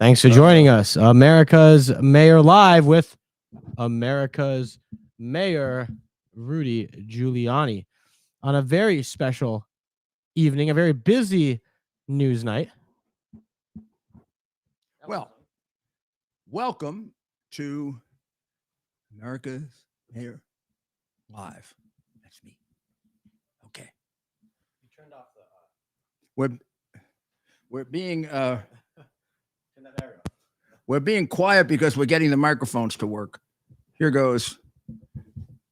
Thanks for joining us. America's Mayor Live with America's Mayor Rudy Giuliani on a very special evening, a very busy news night. Well, welcome to America's Mayor Live. That's me. Okay. You turned off the. We're being quiet because we're getting the microphones to work. Here goes.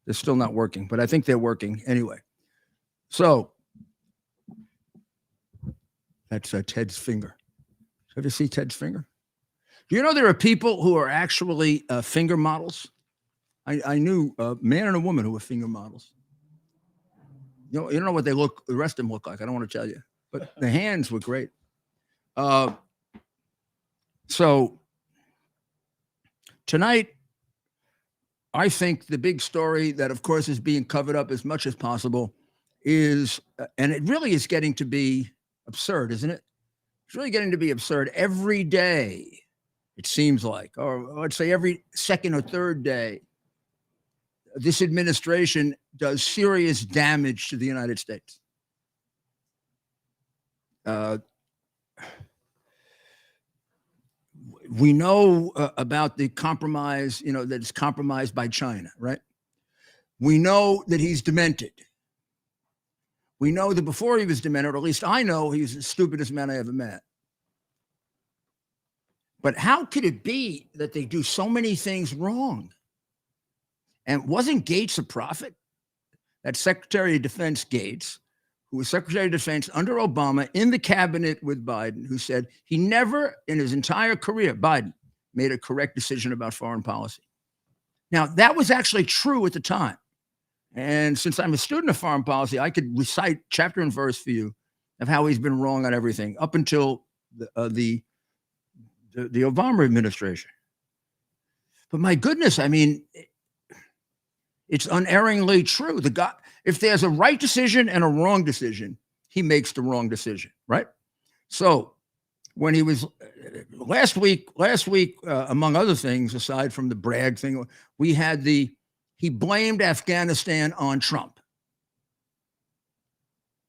They're still not working, but I think they're working anyway. So that's Ted's finger. Ever see Ted's finger? Do you know there are people who are actually finger models? I knew a man and a woman who were finger models. You don't know what the rest of them look like. I don't want to tell you, but the hands were great. So tonight, I think the big story that, of course, is being covered up as much as possible is, and it really is getting to be absurd, isn't it? It's really getting to be absurd every day, it seems like, or I'd say every second or third day. This administration does serious damage to the United States. We know about the compromise, that it's compromised by China, right? We know that he's demented. We know that before he was demented, or at least I know he was the stupidest man I ever met. But how could it be that they do so many things wrong? And wasn't Gates a prophet? That Secretary of Defense Gates, who was Secretary of Defense under Obama in the cabinet with Biden, who said he never in his entire career, Biden, made a correct decision about foreign policy. Now, that was actually true at the time. And since I'm a student of foreign policy, I could recite chapter and verse for you of how he's been wrong on everything up until the Obama administration. But my goodness, I mean, it's unerringly true. The guy, if there's a right decision and a wrong decision, he makes the wrong decision, right? So when he was last week, among other things, aside from the brag thing, we had he blamed Afghanistan on Trump.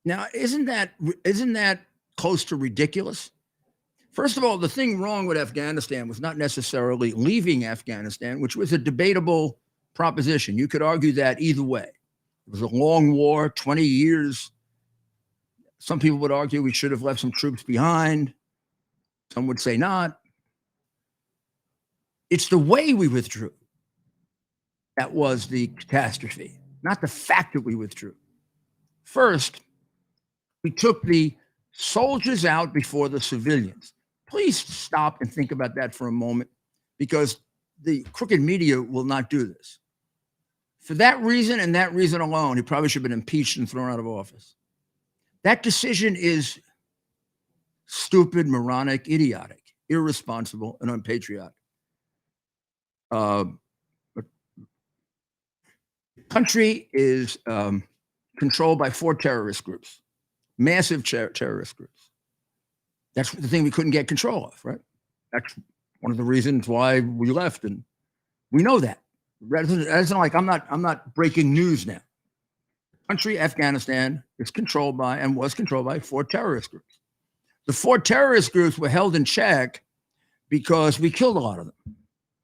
Now, isn't that close to ridiculous? First of all, the thing wrong with Afghanistan was not necessarily leaving Afghanistan, which was a debatable proposition. You could argue that either way. It was a long war, 20 years. Some people would argue we should have left some troops behind. Some would say not. It's the way we withdrew that was the catastrophe, not the fact that we withdrew. First, we took the soldiers out before the civilians. Please stop and think about that for a moment, because the crooked media will not do this. For that reason and that reason alone, he probably should have been impeached and thrown out of office. That decision is stupid, moronic, idiotic, irresponsible, and unpatriotic. The country is controlled by 4 terrorist groups, massive terrorist groups. That's the thing we couldn't get control of, right? That's one of the reasons why we left, and we know that. It's not like I'm not breaking news now. The country, Afghanistan, is controlled by and was controlled by 4 terrorist groups. The 4 terrorist groups were held in check because we killed a lot of them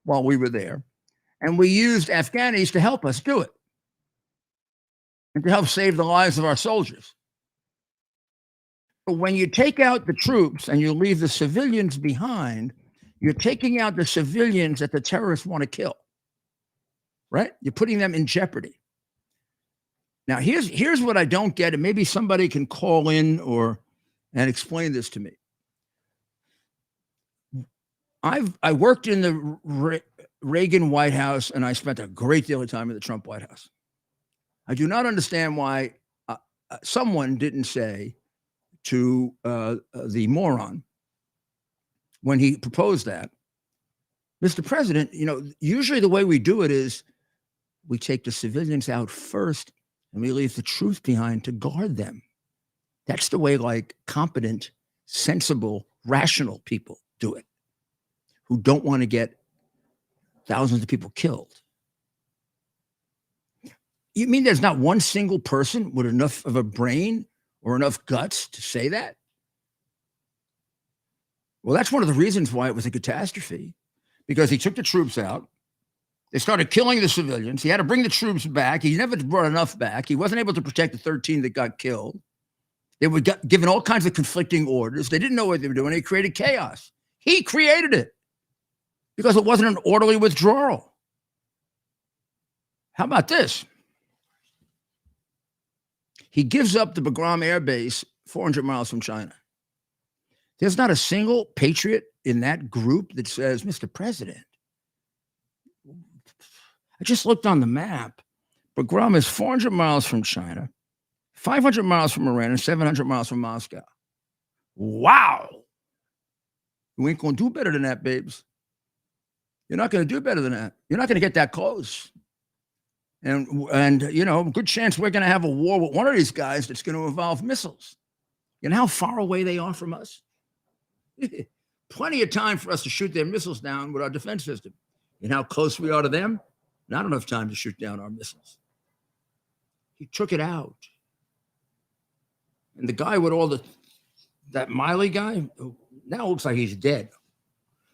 while we were there, and we used Afghanis to help us do it and to help save the lives of our soldiers. But when you take out the troops and you leave the civilians behind, you're taking out the civilians that the terrorists want to kill, right? You're putting them in jeopardy. Now, here's what I don't get, and maybe somebody can call in and explain this to me. I worked in the Reagan White House, and I spent a great deal of time in the Trump White House. I do not understand why someone didn't say to the moron when he proposed that, Mr. President, usually the way we do it is we take the civilians out first and we leave the troops behind to guard them. That's the way, like, competent, sensible, rational people do it. who don't want to get thousands of people killed. You mean there's not one single person with enough of a brain or enough guts to say that? Well, that's one of the reasons why it was a catastrophe, because he took the troops out. They started killing the civilians. He had to bring the troops back. He never brought enough back. He wasn't able to protect the 13 that got killed. They were given all kinds of conflicting orders. They didn't know what they were doing. They created chaos. He created it because it wasn't an orderly withdrawal. How about this? He gives up the Bagram Air Base 400 miles from China. There's not a single patriot in that group that says, Mr. President, I just looked on the map. Bagram is 400 miles from China, 500 miles from Iran, and 700 miles from Moscow. Wow. You ain't going to do better than that, babes. You're not going to do better than that. You're not going to get that close. And you know, good chance we're going to have a war with one of these guys that's going to involve missiles. You know how far away they are from us? Plenty of time for us to shoot their missiles down with our defense system. You know how close we are to them? Not enough time to shoot down our missiles. He took it out. And the guy with all that Miley guy, now looks like he's dead.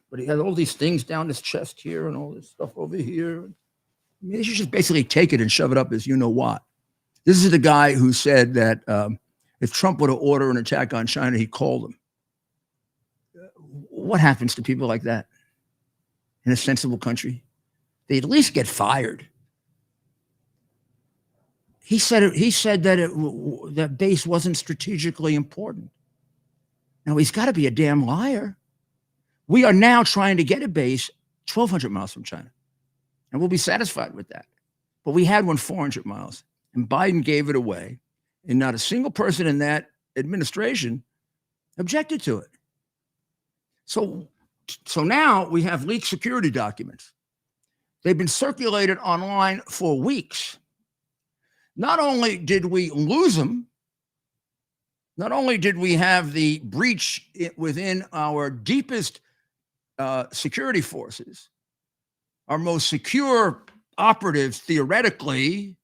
But he had all these things down his chest here and all this stuff over here. I mean, they should just basically take it and shove it up as you know what. This is the guy who said that if Trump were to order an attack on China, he'd call them. What happens to people like that in a sensible country? They at least get fired. He said that that base wasn't strategically important. Now, he's got to be a damn liar. We are now trying to get a base 1,200 miles from China, and we'll be satisfied with that. But we had one 400 miles, and Biden gave it away, and not a single person in that administration objected to it. So now we have leaked security documents. They've been circulated online for weeks. Not only did we lose them, not only did we have the breach within our deepest security forces, our most secure operatives theoretically,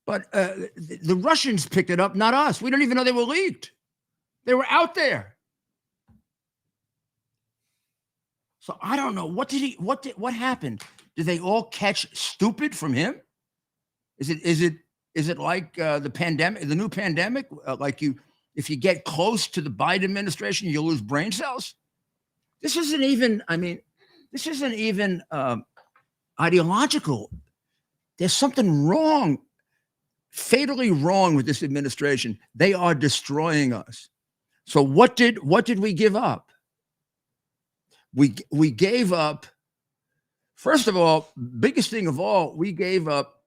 but the Russians picked it up, not us. We didn't even know they were leaked. They were out there. So I don't know. What happened? Did they all catch stupid from him? Is it like the pandemic, the new pandemic? If you get close to the Biden administration, you lose brain cells. This isn't even ideological. There's something wrong, fatally wrong with this administration. They are destroying us. So what did we give up? We gave up, first of all, biggest thing of all, we gave up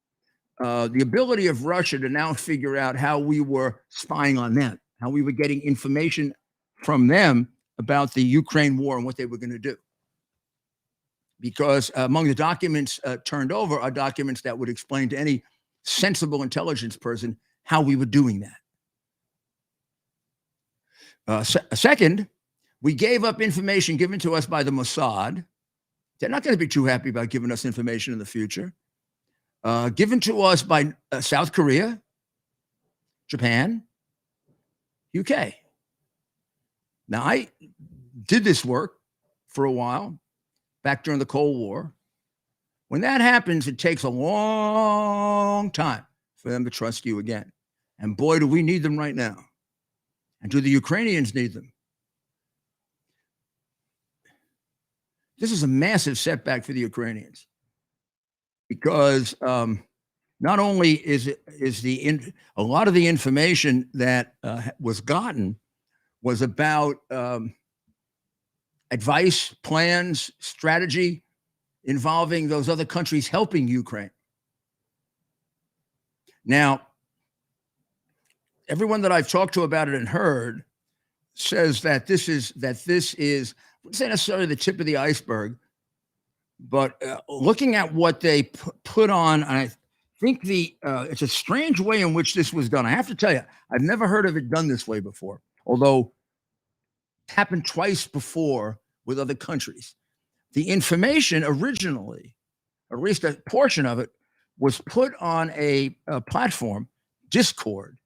the ability of Russia to now figure out how we were spying on them, how we were getting information from them about the Ukraine war and what they were going to do. Because among the documents turned over are documents that would explain to any sensible intelligence person how we were doing that. Second, we gave up information given to us by the Mossad. They're not going to be too happy about giving us information in the future. Given to us by South Korea, Japan, UK. Now, I did this work for a while back during the Cold War. When that happens, it takes a long time for them to trust you again. And boy, do we need them right now. And do the Ukrainians need them? This is a massive setback for the Ukrainians because not only is a lot of the information that was gotten was about advice, plans, strategy involving those other countries helping Ukraine. Now, everyone that I've talked to about it and heard says that this is I wouldn't say necessarily the tip of the iceberg, but looking at what they put on, and I think it's a strange way in which this was done. I have to tell you, I've never heard of it done this way before. Although happened twice before with other countries. The information originally, or at least a portion of it, was put on a platform, Discord,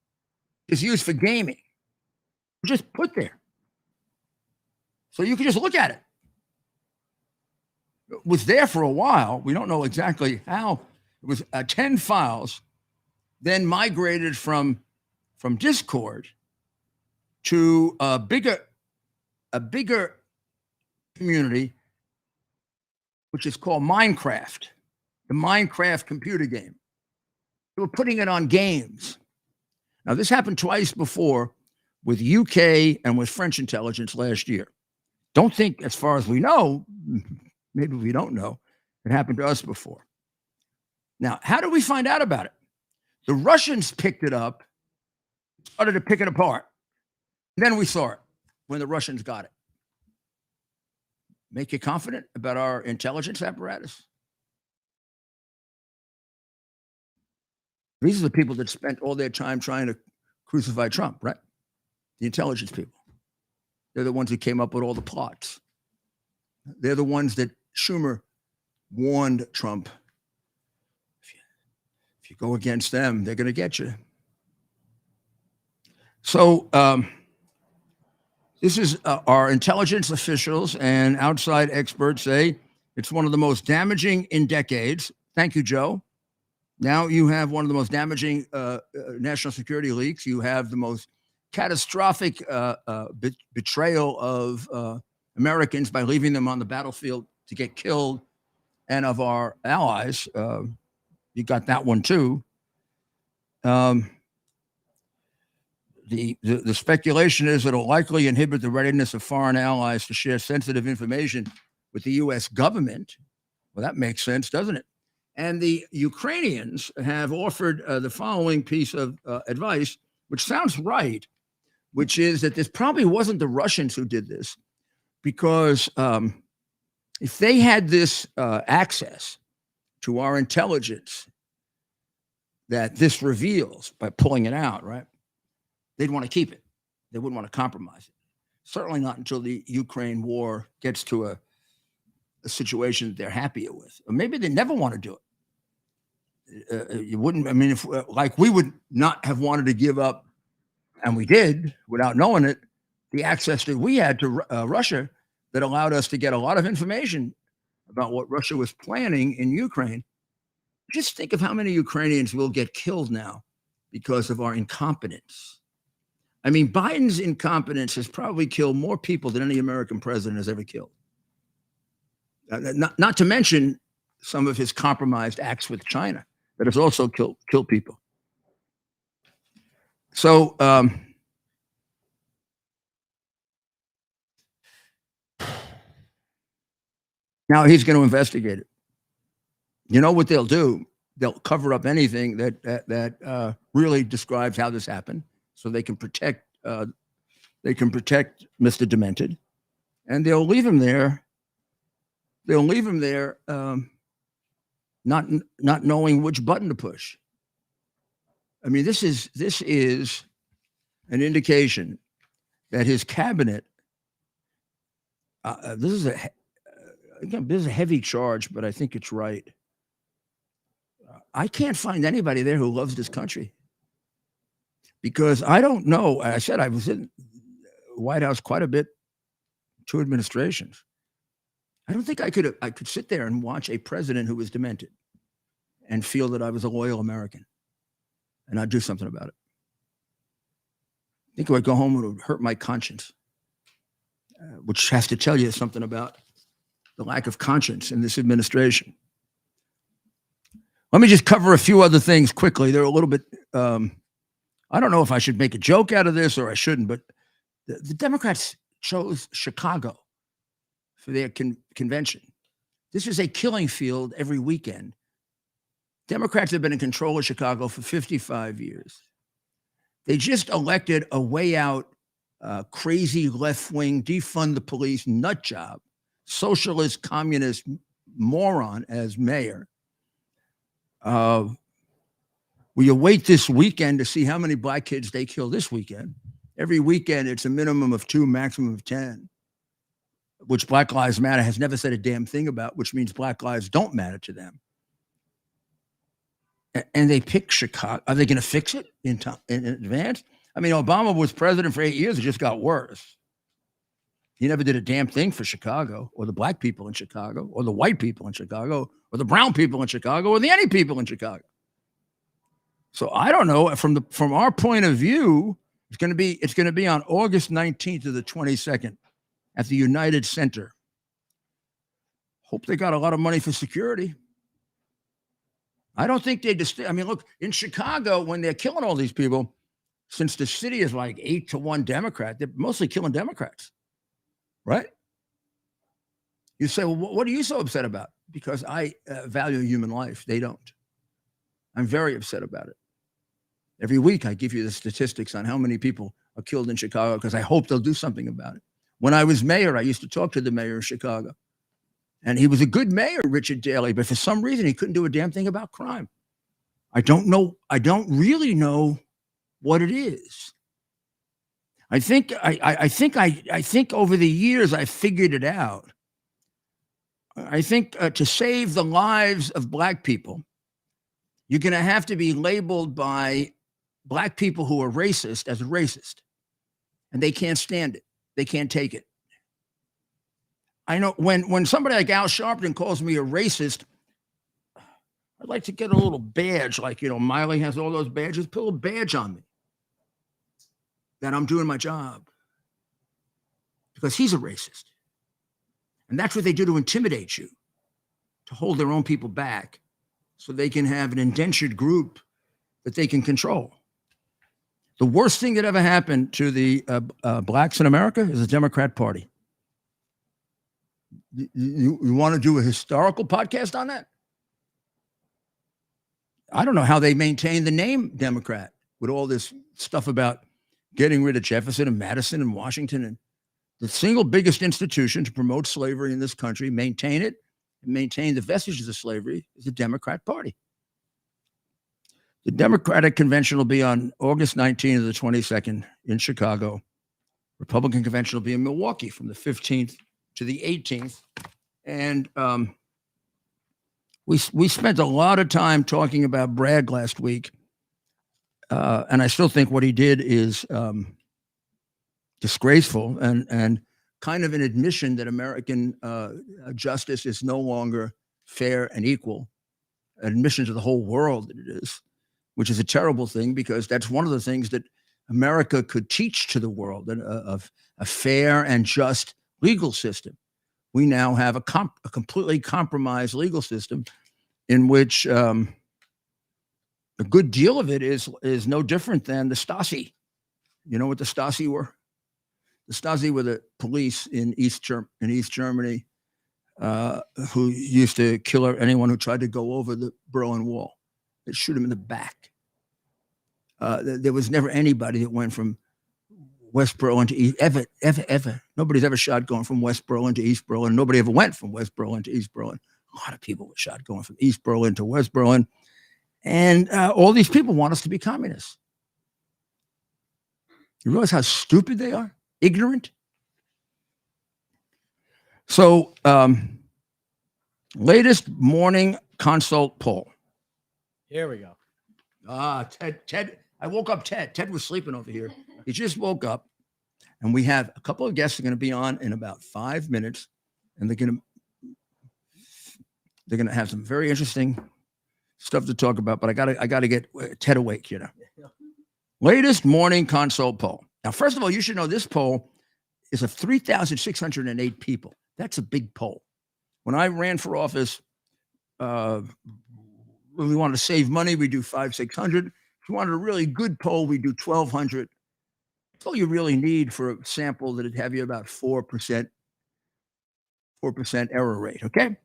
is used for gaming. Just put there. So you can just look at it. It was there for a while. We don't know exactly how. It was 10 files, then migrated from Discord to a bigger community, which is called Minecraft, the Minecraft computer game. They were putting it on games. Now, this happened twice before with UK and with French intelligence last year. Don't think, as far as we know, maybe we don't know, it happened to us before. Now, how did we find out about it? The Russians picked it up, started to pick it apart. Then we saw it when the Russians got it. Make you confident about our intelligence apparatus? These are the people that spent all their time trying to crucify Trump, right? The intelligence people. They're the ones who came up with all the plots. They're the ones that Schumer warned Trump. If you go against them, they're going to get you. So this is our intelligence officials and outside experts say it's one of the most damaging in decades. Thank you, Joe. Now you have one of the most damaging national security leaks. You have the most catastrophic betrayal of Americans by leaving them on the battlefield to get killed, and of our allies. You got that one too. The speculation is it'll likely inhibit the readiness of foreign allies to share sensitive information with the U.S. government. Well, that makes sense, doesn't it? And the Ukrainians have offered the following piece of advice, which sounds right, which is that this probably wasn't the Russians who did this, because if they had this access to our intelligence that this reveals by pulling it out, right? They'd want to keep it. They wouldn't want to compromise it. Certainly not until the Ukraine war gets to a situation that they're happier with. Or maybe they never want to do it. You wouldn't, I mean, if like we would not have wanted to give up, and we did without knowing it, the access that we had to Russia that allowed us to get a lot of information about what Russia was planning in Ukraine. Just think of how many Ukrainians will get killed now because of our incompetence. I mean, Biden's incompetence has probably killed more people than any American president has ever killed. Not to mention some of his compromised acts with China that has also killed people. So now he's going to investigate it. You know what they'll do? They'll cover up anything that really describes how this happened, so they can protect Mr. Demented, and they'll leave him there. They'll leave him there, not knowing which button to push. I mean, this is an indication that his cabinet. This is a heavy charge, but I think it's right. I can't find anybody there who loves this country, because I don't know. I said I was in the White House quite a bit, 2 administrations. I don't think I could sit there and watch a president who was demented and feel that I was a loyal American and I'd do something about it. I think if I go home, it would hurt my conscience, which has to tell you something about the lack of conscience in this administration. Let me just cover a few other things quickly. They're a little bit, I don't know if I should make a joke out of this or I shouldn't, but the Democrats chose Chicago for their convention. This is a killing field every weekend. Democrats have been in control of Chicago for 55 years. They just elected a way out, crazy left-wing, defund the police nut job, socialist, communist moron as mayor. We await this weekend to see how many black kids they kill this weekend. Every weekend, it's a minimum of 2, maximum of 10, which Black Lives Matter has never said a damn thing about, which means Black lives don't matter to them. And they pick Chicago. Are they going to fix it in advance? I mean, Obama was president for 8 years. It just got worse. He never did a damn thing for Chicago or the black people in Chicago or the white people in Chicago or the brown people in Chicago or the any people in Chicago. So I don't know. From our point of view, it's going to be on August 19th to the 22nd at the United Center. Hope they got a lot of money for security. I don't think they I mean, look, in Chicago, when they're killing all these people, since the city is like 8-1 Democrat, they're mostly killing Democrats, right? You say, well, what are you so upset about? Because I value human life. They don't. I'm very upset about it. Every week, I give you the statistics on how many people are killed in Chicago because I hope they'll do something about it. When I was mayor, I used to talk to the mayor of Chicago. And he was a good mayor, Richard Daley, but for some reason, he couldn't do a damn thing about crime. I don't know. I don't really know what it is. I think over the years, I figured it out. I think to save the lives of black people, you're going to have to be labeled by black people who are racist as a racist. And they can't stand it. They can't take it. I know when somebody like Al Sharpton calls me a racist, I'd like to get a little badge, like, Miley has all those badges, put a little badge on me that I'm doing my job because he's a racist. And that's what they do to intimidate you, to hold their own people back so they can have an indentured group that they can control. The worst thing that ever happened to the blacks in America is the Democrat Party. You want to do a historical podcast on that? I don't know how they maintain the name Democrat with all this stuff about getting rid of Jefferson and Madison and Washington, and the single biggest institution to promote slavery in this country, maintain it and maintain the vestiges of slavery, is the Democrat Party. The Democratic convention will be on August 19th to the 22nd in Chicago. Republican convention will be in Milwaukee from the 15th to the 18th. And we spent a lot of time talking about Bragg last week. And I still think what he did is disgraceful and kind of an admission that American justice is no longer fair and equal. An admission to the whole world that it is, which is a terrible thing because that's one of the things that America could teach to the world, of a fair and just legal system. We now have a completely compromised legal system in which a good deal of it is no different than the Stasi. You know what the Stasi were? The Stasi were the police in East Germany who used to kill anyone who tried to go over the Berlin Wall. They'd shoot him in the back. There was never anybody that went from West Berlin to East, ever. Nobody's ever shot going from West Berlin to East Berlin. Nobody ever went from West Berlin to East Berlin. A lot of people were shot going from East Berlin to West Berlin. And all these people want us to be communists. You realize how stupid they are? Ignorant? So, latest morning consult poll. Here we go. Ted. I woke up Ted. Ted was sleeping over here. He just woke up. And we have a couple of guests are going to be on in about 5 minutes. And they're going to have some very interesting stuff to talk about. But I gotta get Ted awake, Latest morning consult poll. Now, first of all, you should know this poll is of 3,608 people. That's a big poll. When I ran for office, when we wanted to save money, we do 500-600. If you wanted a really good poll, we do 1,200. That's all you really need for a sample that'd have you about 4% error rate. Okay,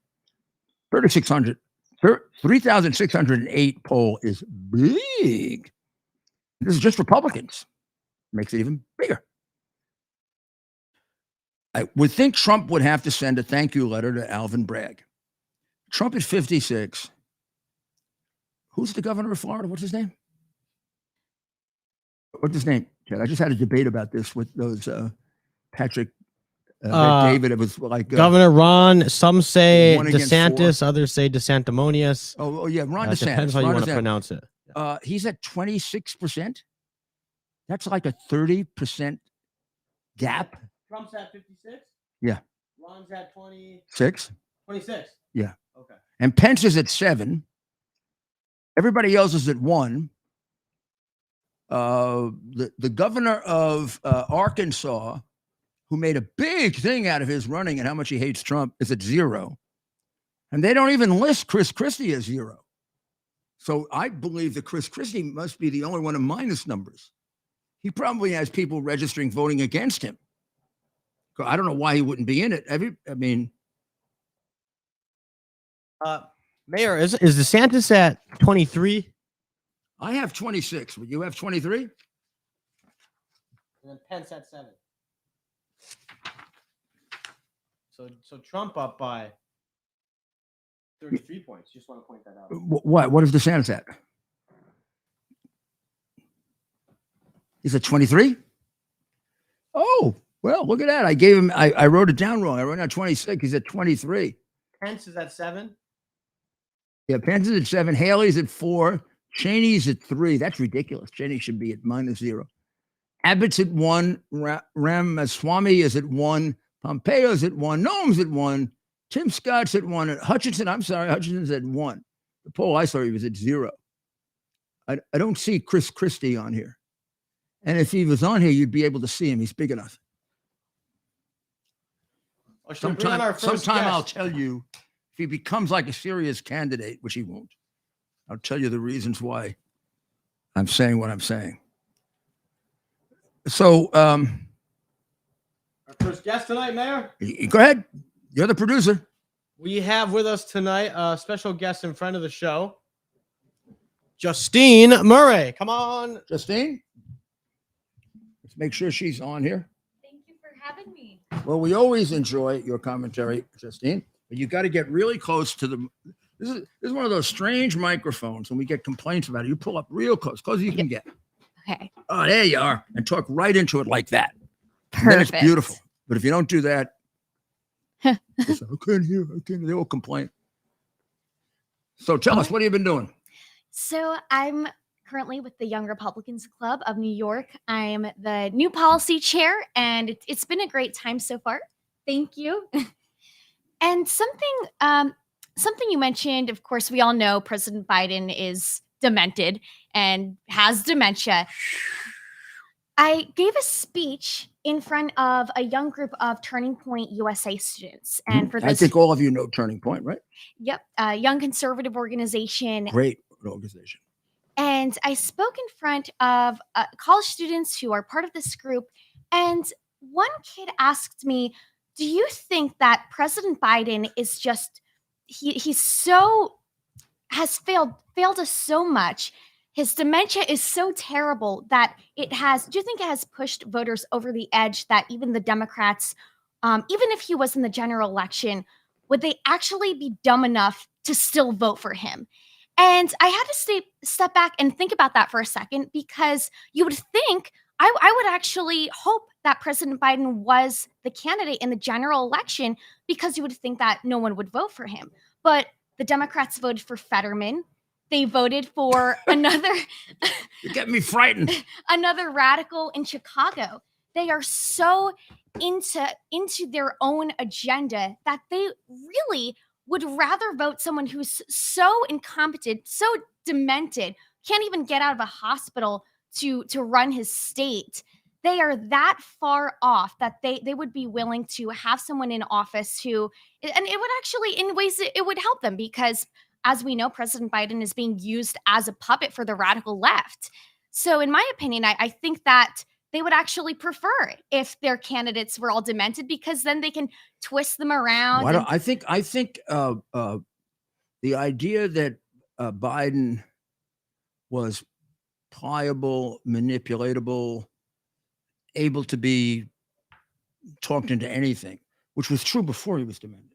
3,608 poll is big. This is just Republicans. Makes it even bigger. I would think Trump would have to send a thank you letter to Alvin Bragg. Trump is 56. Who's the governor of Florida? What's his name? Ted. I just had a debate about this with those Patrick, Uh, David. It was like Governor Ron, some say 1 against DeSantis, others say DeSantimonious. Oh yeah, Ron DeSantis. Depends how you want to pronounce it. He's at 26%. That's like a 30% gap. Trump's at 56? Yeah. Ron's at 26. 26? Yeah. Okay. And Pence is at 7. Everybody else is at 1. The governor of Arkansas, who made a big thing out of his running and how much he hates Trump, is at 0. And they don't even list Chris Christie as 0. So I believe that Chris Christie must be the only one in minus numbers. He probably has people registering voting against him. I don't know why he wouldn't be in it. Mayor, is DeSantis at 23? I have 26. Would you have 23? And then Pence at 7. So Trump up by 33 points. Just want to point that out. What is DeSantis at? He's at 23? Oh, well, look at that. I gave him, I wrote it down wrong. I wrote down 26. He's at 23. Pence is at 7. Yeah, Pence is at 7. Haley's at 4. Cheney's at 3. That's ridiculous. Cheney should be at -0. Abbott's at 1. Ramaswamy is at 1. Pompeo's at 1. Noem's at 1. Tim Scott's at 1. And Hutchinson's at 1. The poll I saw, he was at 0. I don't see Chris Christie on here. And if he was on here, you'd be able to see him. He's big enough. Sometime I'll tell you, if he becomes like a serious candidate, which he won't, I'll tell you the reasons why I'm saying what I'm saying. So, our first guest tonight, Mayor. Go ahead. You're the producer. We have with us tonight a special guest in front of the show, Justine Murray. Come on, Justine. Let's make sure she's on here. Thank you for having me. Well, we always enjoy your commentary, Justine, but you got to get really close to the. This is one of those strange microphones. When we get complaints about it, you pull up real close as you can get. Okay. Oh, there you are, and talk right into it like that. Perfect. Then it's beautiful. But if you don't do that, it's, I can't hear. They all complain. So tell us, what have you been doing? So I'm currently with the Young Republicans Club of New York. I'm the new policy chair, and it's been a great time so far. Thank you. And something you mentioned, of course, we all know President Biden is demented and has dementia. I gave a speech in front of a young group of Turning Point USA students. And for I think all of you know Turning Point, right? Yep. A young conservative organization. Great organization. And I spoke in front of college students who are part of this group. And one kid asked me, do you think that President Biden is just, has failed us so much? His dementia is so terrible that do you think it has pushed voters over the edge that even the Democrats, even if he was in the general election, would they actually be dumb enough to still vote for him? And I had to step back and think about that for a second, because you would think, I would actually hope that President Biden was the candidate in the general election, because you would think that no one would vote for him. But the Democrats voted for Fetterman. They voted for another. You're getting me frightened. Another radical in Chicago. They are so into their own agenda that they really would rather vote someone who's so incompetent, so demented, can't even get out of a hospital to run his state. They are that far off that they would be willing to have someone in office who, and it would actually, in ways, it would help them, because as we know, President Biden is being used as a puppet for the radical left. So in my opinion, I think that they would actually prefer if their candidates were all demented, because then they can twist them around. I think the idea that Biden was pliable, manipulatable, able to be talked into anything, which was true before he was demented.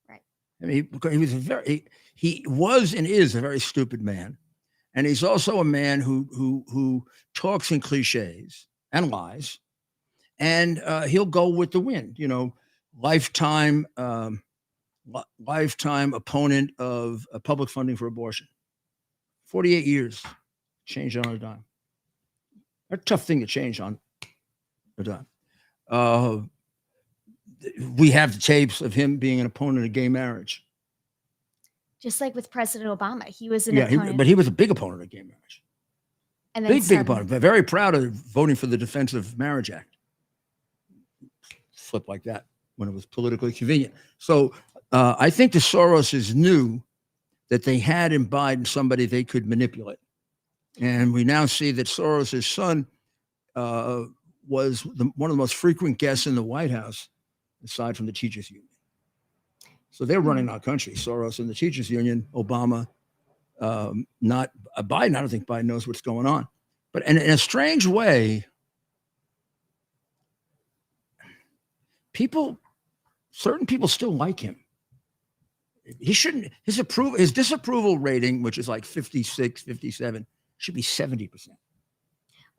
Right. I mean, he was and is a very stupid man. And he's also a man who talks in cliches and lies, and he'll go with the wind. Lifetime lifetime opponent of public funding for abortion. 48 years, changed on a dime. A tough thing to change on a dime. We have the tapes of him being an opponent of gay marriage. Just like with President Obama, he was an Yeah, opponent. but he was a big opponent of gay marriage. And then Big opponent. But very proud of voting for the Defense of Marriage Act. Flip like that when it was politically convenient. So I think the Soroses knew that they had in Biden somebody they could manipulate. And we now see that Soros' son was one of the most frequent guests in the White House, aside from the teachers union. So they're running our country. Soros and the teachers union, Obama, not Biden. I don't think Biden knows what's going on. But in a strange way, certain people still like him. He shouldn't, his disapproval rating, which is like 56, 57, should be 70%.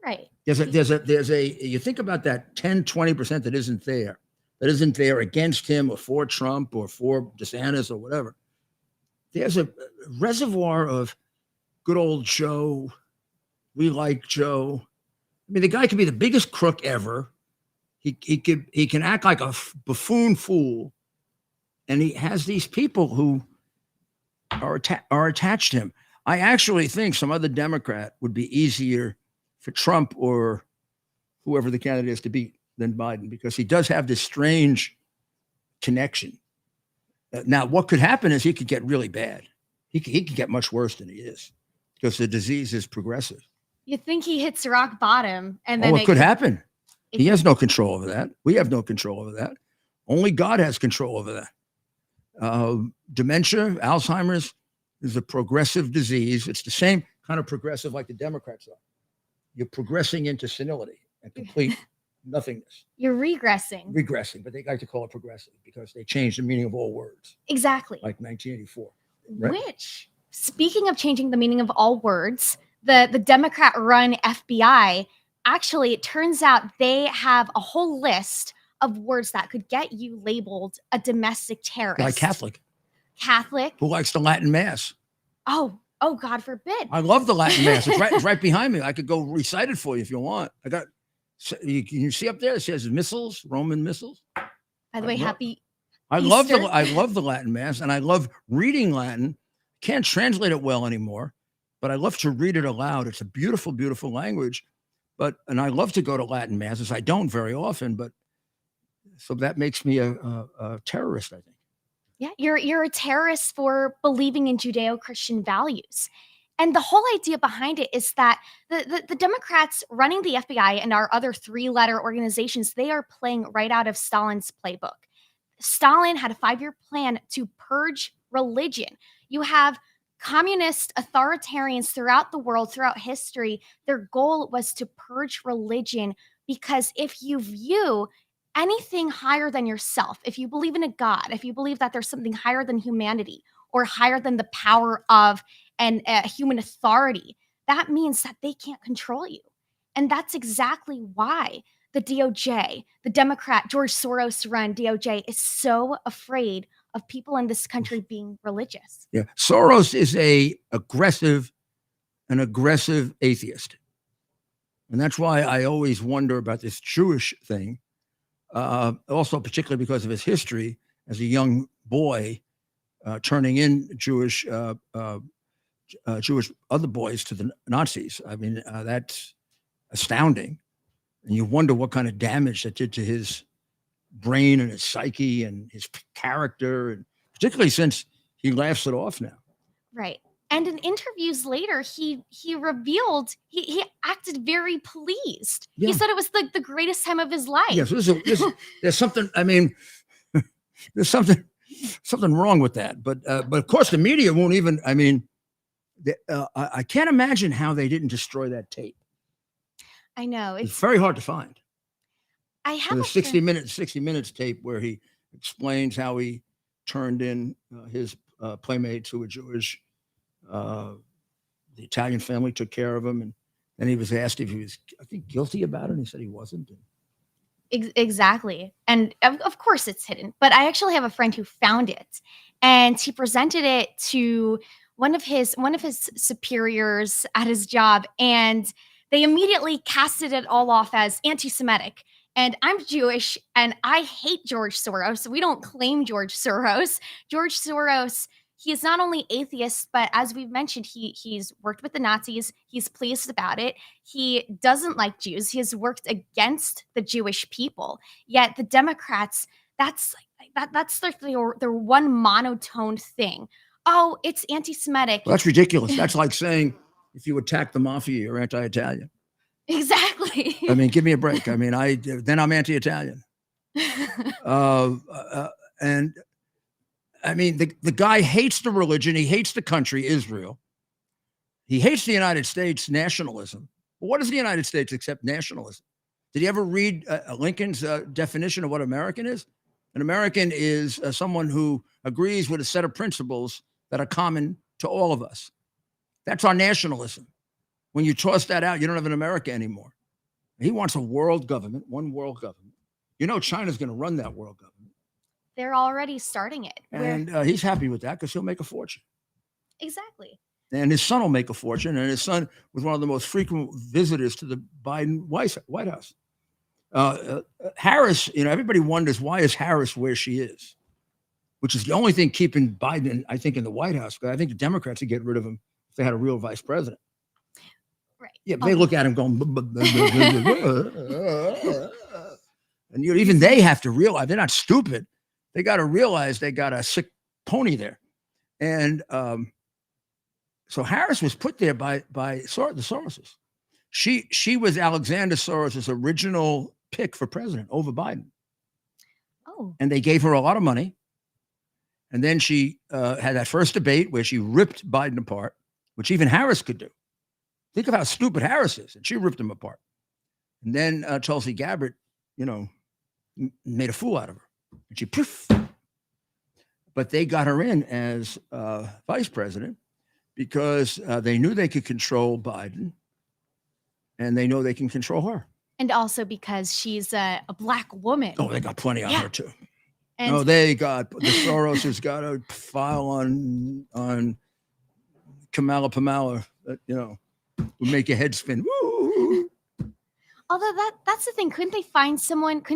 Right. You think about that 10, 20% that isn't there against him or for Trump or for DeSantis or whatever. There's a reservoir of good old Joe. We like Joe. I mean, the guy could be the biggest crook ever. He can act like a buffoon fool. And he has these people who are attached to him. I actually think some other Democrat would be easier for Trump or whoever the candidate is to beat than Biden, because he does have this strange connection. Now, what could happen is he could get really bad. He could get much worse than he is because the disease is progressive. You think he hits rock bottom, and then it could happen. He has no control over that. We have no control over that. Only God has control over that. Dementia, Alzheimer's is a progressive disease. It's the same kind of progressive like the Democrats are. You're progressing into senility and complete nothingness. You're regressing. But they like to call it progressive because they changed the meaning of all words. Exactly. Like 1984. Right? Which, speaking of changing the meaning of all words, the Democrat-run FBI, actually, it turns out they have a whole list of words that could get you labeled a domestic terrorist. Like Catholic. Who likes the Latin Mass? Oh, God forbid. I love the Latin Mass. It's right behind me. I could go recite it for you if you want. You see up there, it says missiles, Roman missiles. By the way, happy I Easter. love the Latin Mass, and I love reading Latin. Can't translate it well anymore, but I love to read it aloud. It's a beautiful, beautiful language. And I love to go to Latin Masses. I don't very often, but so that makes me a terrorist, I think. Yeah, you're a terrorist for believing in Judeo-Christian values. And the whole idea behind it is that the Democrats running the FBI and our other three-letter organizations, they are playing right out of Stalin's playbook. Stalin had a 5-year plan to purge religion. You have communist authoritarians throughout the world, throughout history. Their goal was to purge religion, because if you view anything higher than yourself, if you believe in a God, if you believe that there's something higher than humanity or higher than the power of human authority, that means that they can't control you. And that's exactly why the DOJ, the Democrat, George Soros-run DOJ, is so afraid of people in this country being religious. Yeah, Soros is an aggressive atheist. And that's why I always wonder about this Jewish thing. Also, particularly because of his history as a young boy, turning in Jewish other boys to the Nazis. I mean, that's astounding. And you wonder what kind of damage that did to his brain and his psyche and his character, and particularly since he laughs it off now. Right. And in interviews later, he revealed he acted very pleased. Yeah. He said it was the greatest time of his life. Yes, there's something. I mean, there's something wrong with that. But of course, the media won't even. I mean, I can't imagine how they didn't destroy that tape. I know it's very hard to find. I have the 60 minutes tape where he explains how he turned in his playmates who were Jewish, the Italian family took care of him, and then he was asked if he was, I think, guilty about it, and he said he wasn't. Exactly. And of course it's hidden. But I actually have a friend who found it, and he presented it to one of his superiors at his job, and they immediately casted it all off as anti-Semitic. And I'm Jewish and I hate George Soros. We don't claim George Soros. George Soros, he is not only atheist, but as we've mentioned, he's worked with the Nazis. He's pleased about it. He doesn't like Jews. He has worked against the Jewish people. Yet the Democrats, that's their one monotone thing. Oh, it's anti-Semitic. Well, that's ridiculous. That's like saying if you attack the mafia, you're anti-Italian. Exactly. I mean, give me a break. I mean, then I'm anti-Italian. And I mean, the guy hates the religion. He hates the country, Israel. He hates the United States nationalism. Well, what is the United States except nationalism? Did he ever read Lincoln's definition of what American is? An American is someone who agrees with a set of principles that are common to all of us. That's our nationalism. When you toss that out, you don't have an America anymore. He wants a world government, one world government. You know, China's going to run that world government. They're already starting it. And he's happy with that because he'll make a fortune. Exactly. And his son will make a fortune. And his son was one of the most frequent visitors to the Biden White House. Harris, you know, everybody wonders why is Harris where she is, which is the only thing keeping Biden, I think, in the White House. Because I think the Democrats would get rid of him if they had a real vice president. Right. Yeah, they look at him going, and even they have to realize they're not stupid. They got to realize they got a sick pony there. And so Harris was put there by the Soroses. She was Alexander Soros's original pick for president over Biden. Oh. And they gave her a lot of money. And then she had that first debate where she ripped Biden apart, which even Harris could do. Think of how stupid Harris is. And she ripped him apart. And then Tulsi Gabbard, you know, made a fool out of her. And she poof. But they got her in as vice president because they knew they could control Biden. And they know they can control her. And also because she's a Black woman. Oh, they got plenty on her too. And no, the Soros has got a file on Kamala Pamela that, you know, would make your head spin. Woo! although that's the thing. Couldn't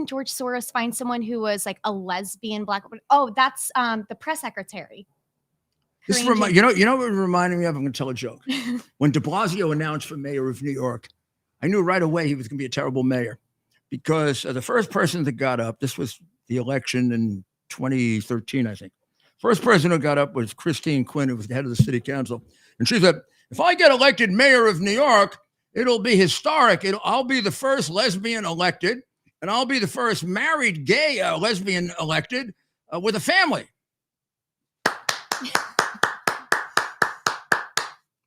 George Soros find someone who was like a lesbian Black woman? Oh, that's the press secretary. This you know what it reminded me of? I'm going to tell a joke. When de Blasio announced for mayor of New York, I knew right away he was going to be a terrible mayor because the first person that got up, this was the election in 2013, I think. First person who got up was Christine Quinn, who was the head of the city council. And she said, if I get elected mayor of New York, it'll be historic. I'll be the first lesbian elected, and I'll be the first married gay lesbian elected with a family.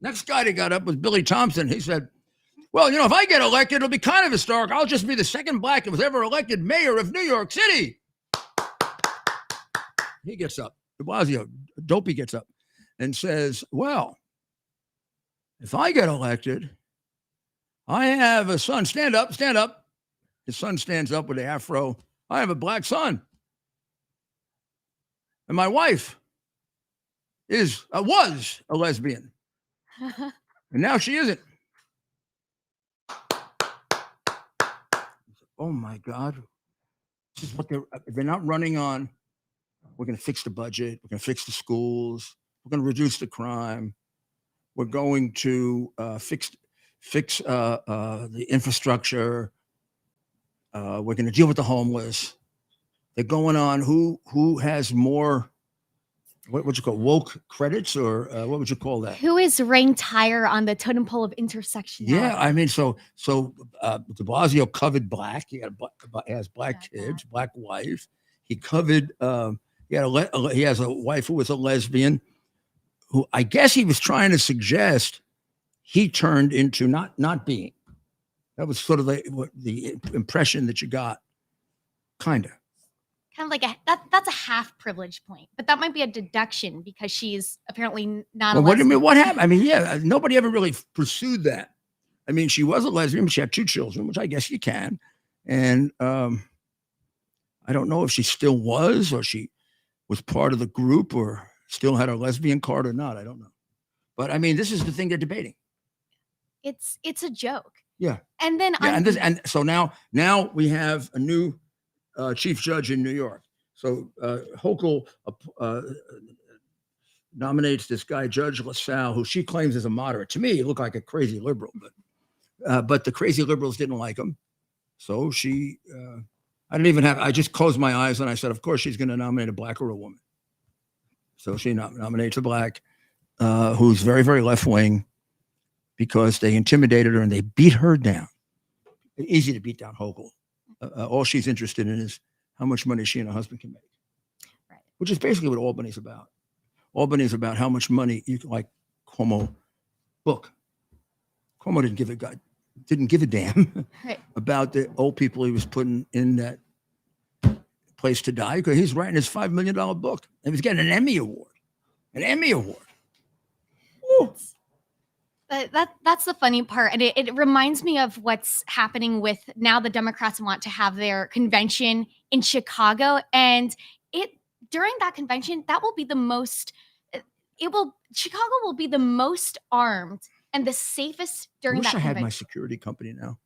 Next guy that got up was Billy Thompson. He said, well, if I get elected, it'll be kind of historic. I'll just be the second Black that was ever elected mayor of New York City. He gets up. De Blasio, Dopey gets up and says, well, if I get elected, I have a son. Stand up, stand up. His son stands up with the afro. I have a Black son. And my wife was a lesbian. And now she isn't. Oh my God. This is what they're not running on. We're going to fix the budget. We're going to fix the schools. We're going to reduce the crime. We're going to fix the infrastructure. We're going to deal with the homeless. They're going on who has more, what would you call woke credits, or what would you call that? Who is ranked higher on the totem pole of intersectionality? Yeah, I mean, so de Blasio covered Black. He has Black kids, Black wife. He covered. He has a wife who was a lesbian, who I guess he was trying to suggest he turned into not being. That was sort of the impression that you got, kind of. kind of like that's a half privilege point, but that might be a deduction because she's apparently not Well, a what do you lesbian. mean? What happened? I mean, yeah, nobody ever really pursued that. I mean, she was a lesbian, but she had 2 children, which I guess you can. And I don't know if she still was, or she was part of the group, or still had a lesbian card or not. I don't know. But I mean, this is the thing they're debating. It's a joke. Yeah. And then Yeah, and so now we have a new chief judge in New York. So Hochul nominates this guy, Judge LaSalle, who she claims is a moderate. To me, he looked like a crazy liberal, but the crazy liberals didn't like him. So she, I just closed my eyes and I said, of course, she's going to nominate a black or a woman. So she nominates a black who's very, very left wing, because they intimidated her and they beat her down. Easy to beat down Hochul. All she's interested in is how much money she and her husband can make, Right. Which is basically what Albany's about. Albany's about how much money you can, like Cuomo book. Cuomo didn't give a damn Right. about the old people he was putting in that place to die, because he's writing his $5 million book and he's getting an Emmy Award. An Emmy Award. Woo. That's the funny part. And it reminds me of what's happening with now the Democrats want to have their convention in Chicago. And during that convention, that will be the most, Chicago will be the most armed and the safest during that I wish I convention. had my security company now.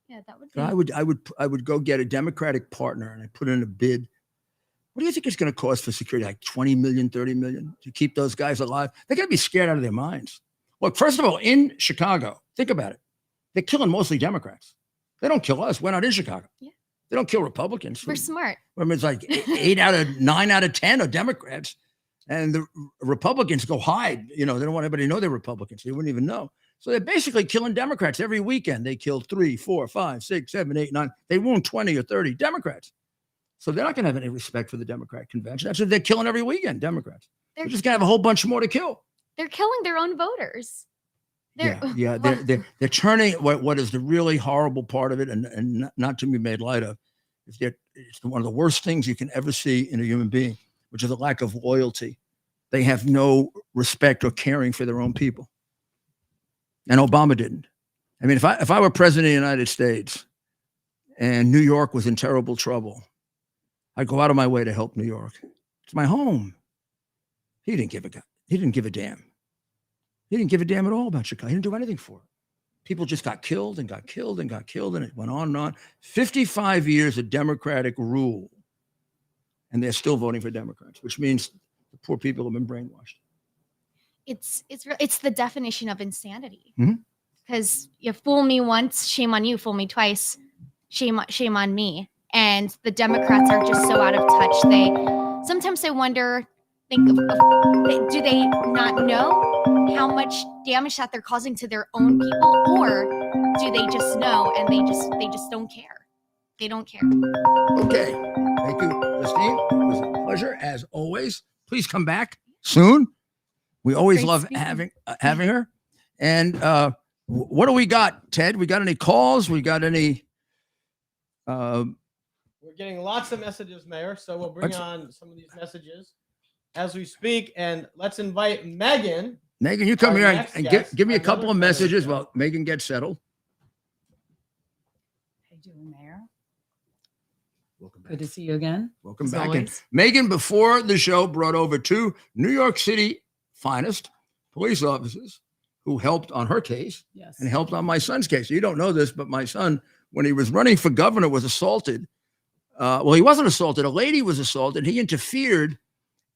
Yeah, that would be. I would go get a Democratic partner and I put in a bid. What do you think it's going to cost for security? Like 20 million, 30 million to keep those guys alive? They're going to be scared out of their minds. Look, first of all, in Chicago, think about it. They're killing mostly Democrats. They don't kill us. We're not in Chicago. Yeah. They don't kill Republicans. We're smart. I mean, it's like 9 out of 10 are Democrats, and the Republicans go hide. You know, they don't want anybody to know they're Republicans. They wouldn't even know. So they're basically killing Democrats every weekend. They kill 3, 4, 5, 6, 7, 8, 9. They wound 20 or 30 Democrats. So they're not going to have any respect for the Democratic convention. That's what they're killing every weekend, Democrats. They're just going to have a whole bunch more to kill. They're killing their own voters. They're turning what is the really horrible part of it, and not to be made light of, it's one of the worst things you can ever see in a human being, which is a lack of loyalty. They have no respect or caring for their own people. And Obama didn't. I mean, if I were president of the United States and New York was in terrible trouble, I'd go out of my way to help New York. It's my home. He didn't give a damn. He didn't give a damn at all about Chicago. He didn't do anything for it. People just got killed and got killed and got killed, and it went on and on. 55 years of Democratic rule, and they're still voting for Democrats, which means the poor people have been brainwashed. It's the definition of insanity. Mhm. Because you fool me once, shame on you. Fool me twice, shame on me. And the Democrats are just so out of touch. Sometimes I wonder, do they not know how much damage that they're causing to their own people, or do they just know and they just don't care? They don't care. Okay. Thank you, Christine. It was a pleasure as always. Please come back soon. We always Great love speaking. having her. And what do we got, Ted? We got any calls? We got any? We're getting lots of messages, Mayor. So we'll bring on some of these messages as we speak. And let's invite Megan. Megan, you come Our here next and guest, give me a another couple of friend of the messages show. while Megan gets settled. How you doing, Mayor? Welcome back. Good to see you again. Welcome as back. And always. Megan, before the show, brought over 2 New York City finest police officers who helped on her case Yes. and helped on my son's case. You don't know this, but my son, when he was running for governor, was assaulted. Well, he wasn't assaulted. A lady was assaulted. He interfered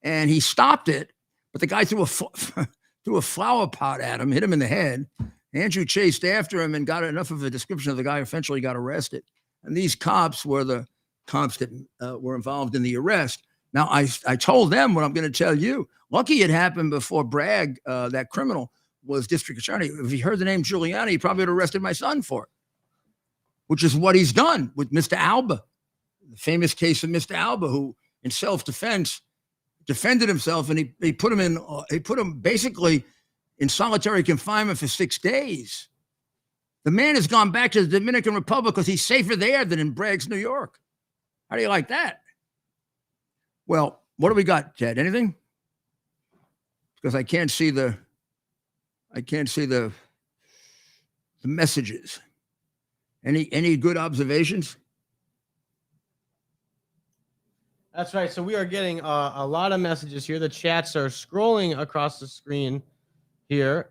and he stopped it, but the guy threw a flower pot at him, hit him in the head. Andrew chased after him and got enough of a description of the guy, eventually got arrested. And these cops were the cops that were involved in the arrest. Now, I told them what I'm going to tell you. Lucky it happened before Bragg, that criminal, was district attorney. If he heard the name Giuliani, he probably would have arrested my son for it, which is what he's done with Mr. Alba, the famous case of Mr. Alba, who in self-defense defended himself, and he put him basically in solitary confinement for 6 days. The man has gone back to the Dominican Republic because he's safer there than in Bragg's New York. How do you like that? Well, what do we got, Ted? Anything? Because I can't see the messages. Any good observations? That's right. So we are getting a lot of messages here. The chats are scrolling across the screen here.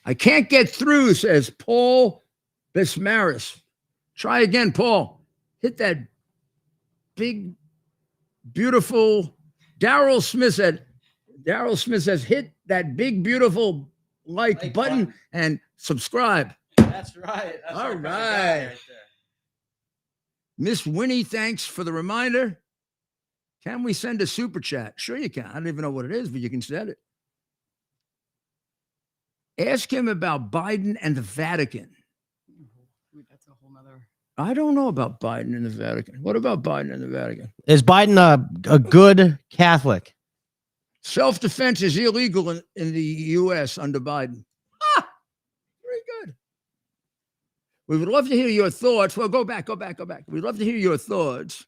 I can't get through, says Paul Bismaris. Try again, Paul. Hit that big, beautiful. Daryl Smith says, hit that big, beautiful like button and subscribe. That's right. That's All our right. guy there. Miss Winnie, thanks for the reminder. Can we send a super chat? Sure you can. I don't even know what it is, but you can send it. Ask him about Biden and the Vatican. That's a whole nother. I don't know about Biden and the Vatican. What about Biden and the Vatican? Is Biden a good Catholic? Self-defense is illegal in the U.S. under Biden. Ah, very good. We would love to hear your thoughts. Well, go back. We'd love to hear your thoughts.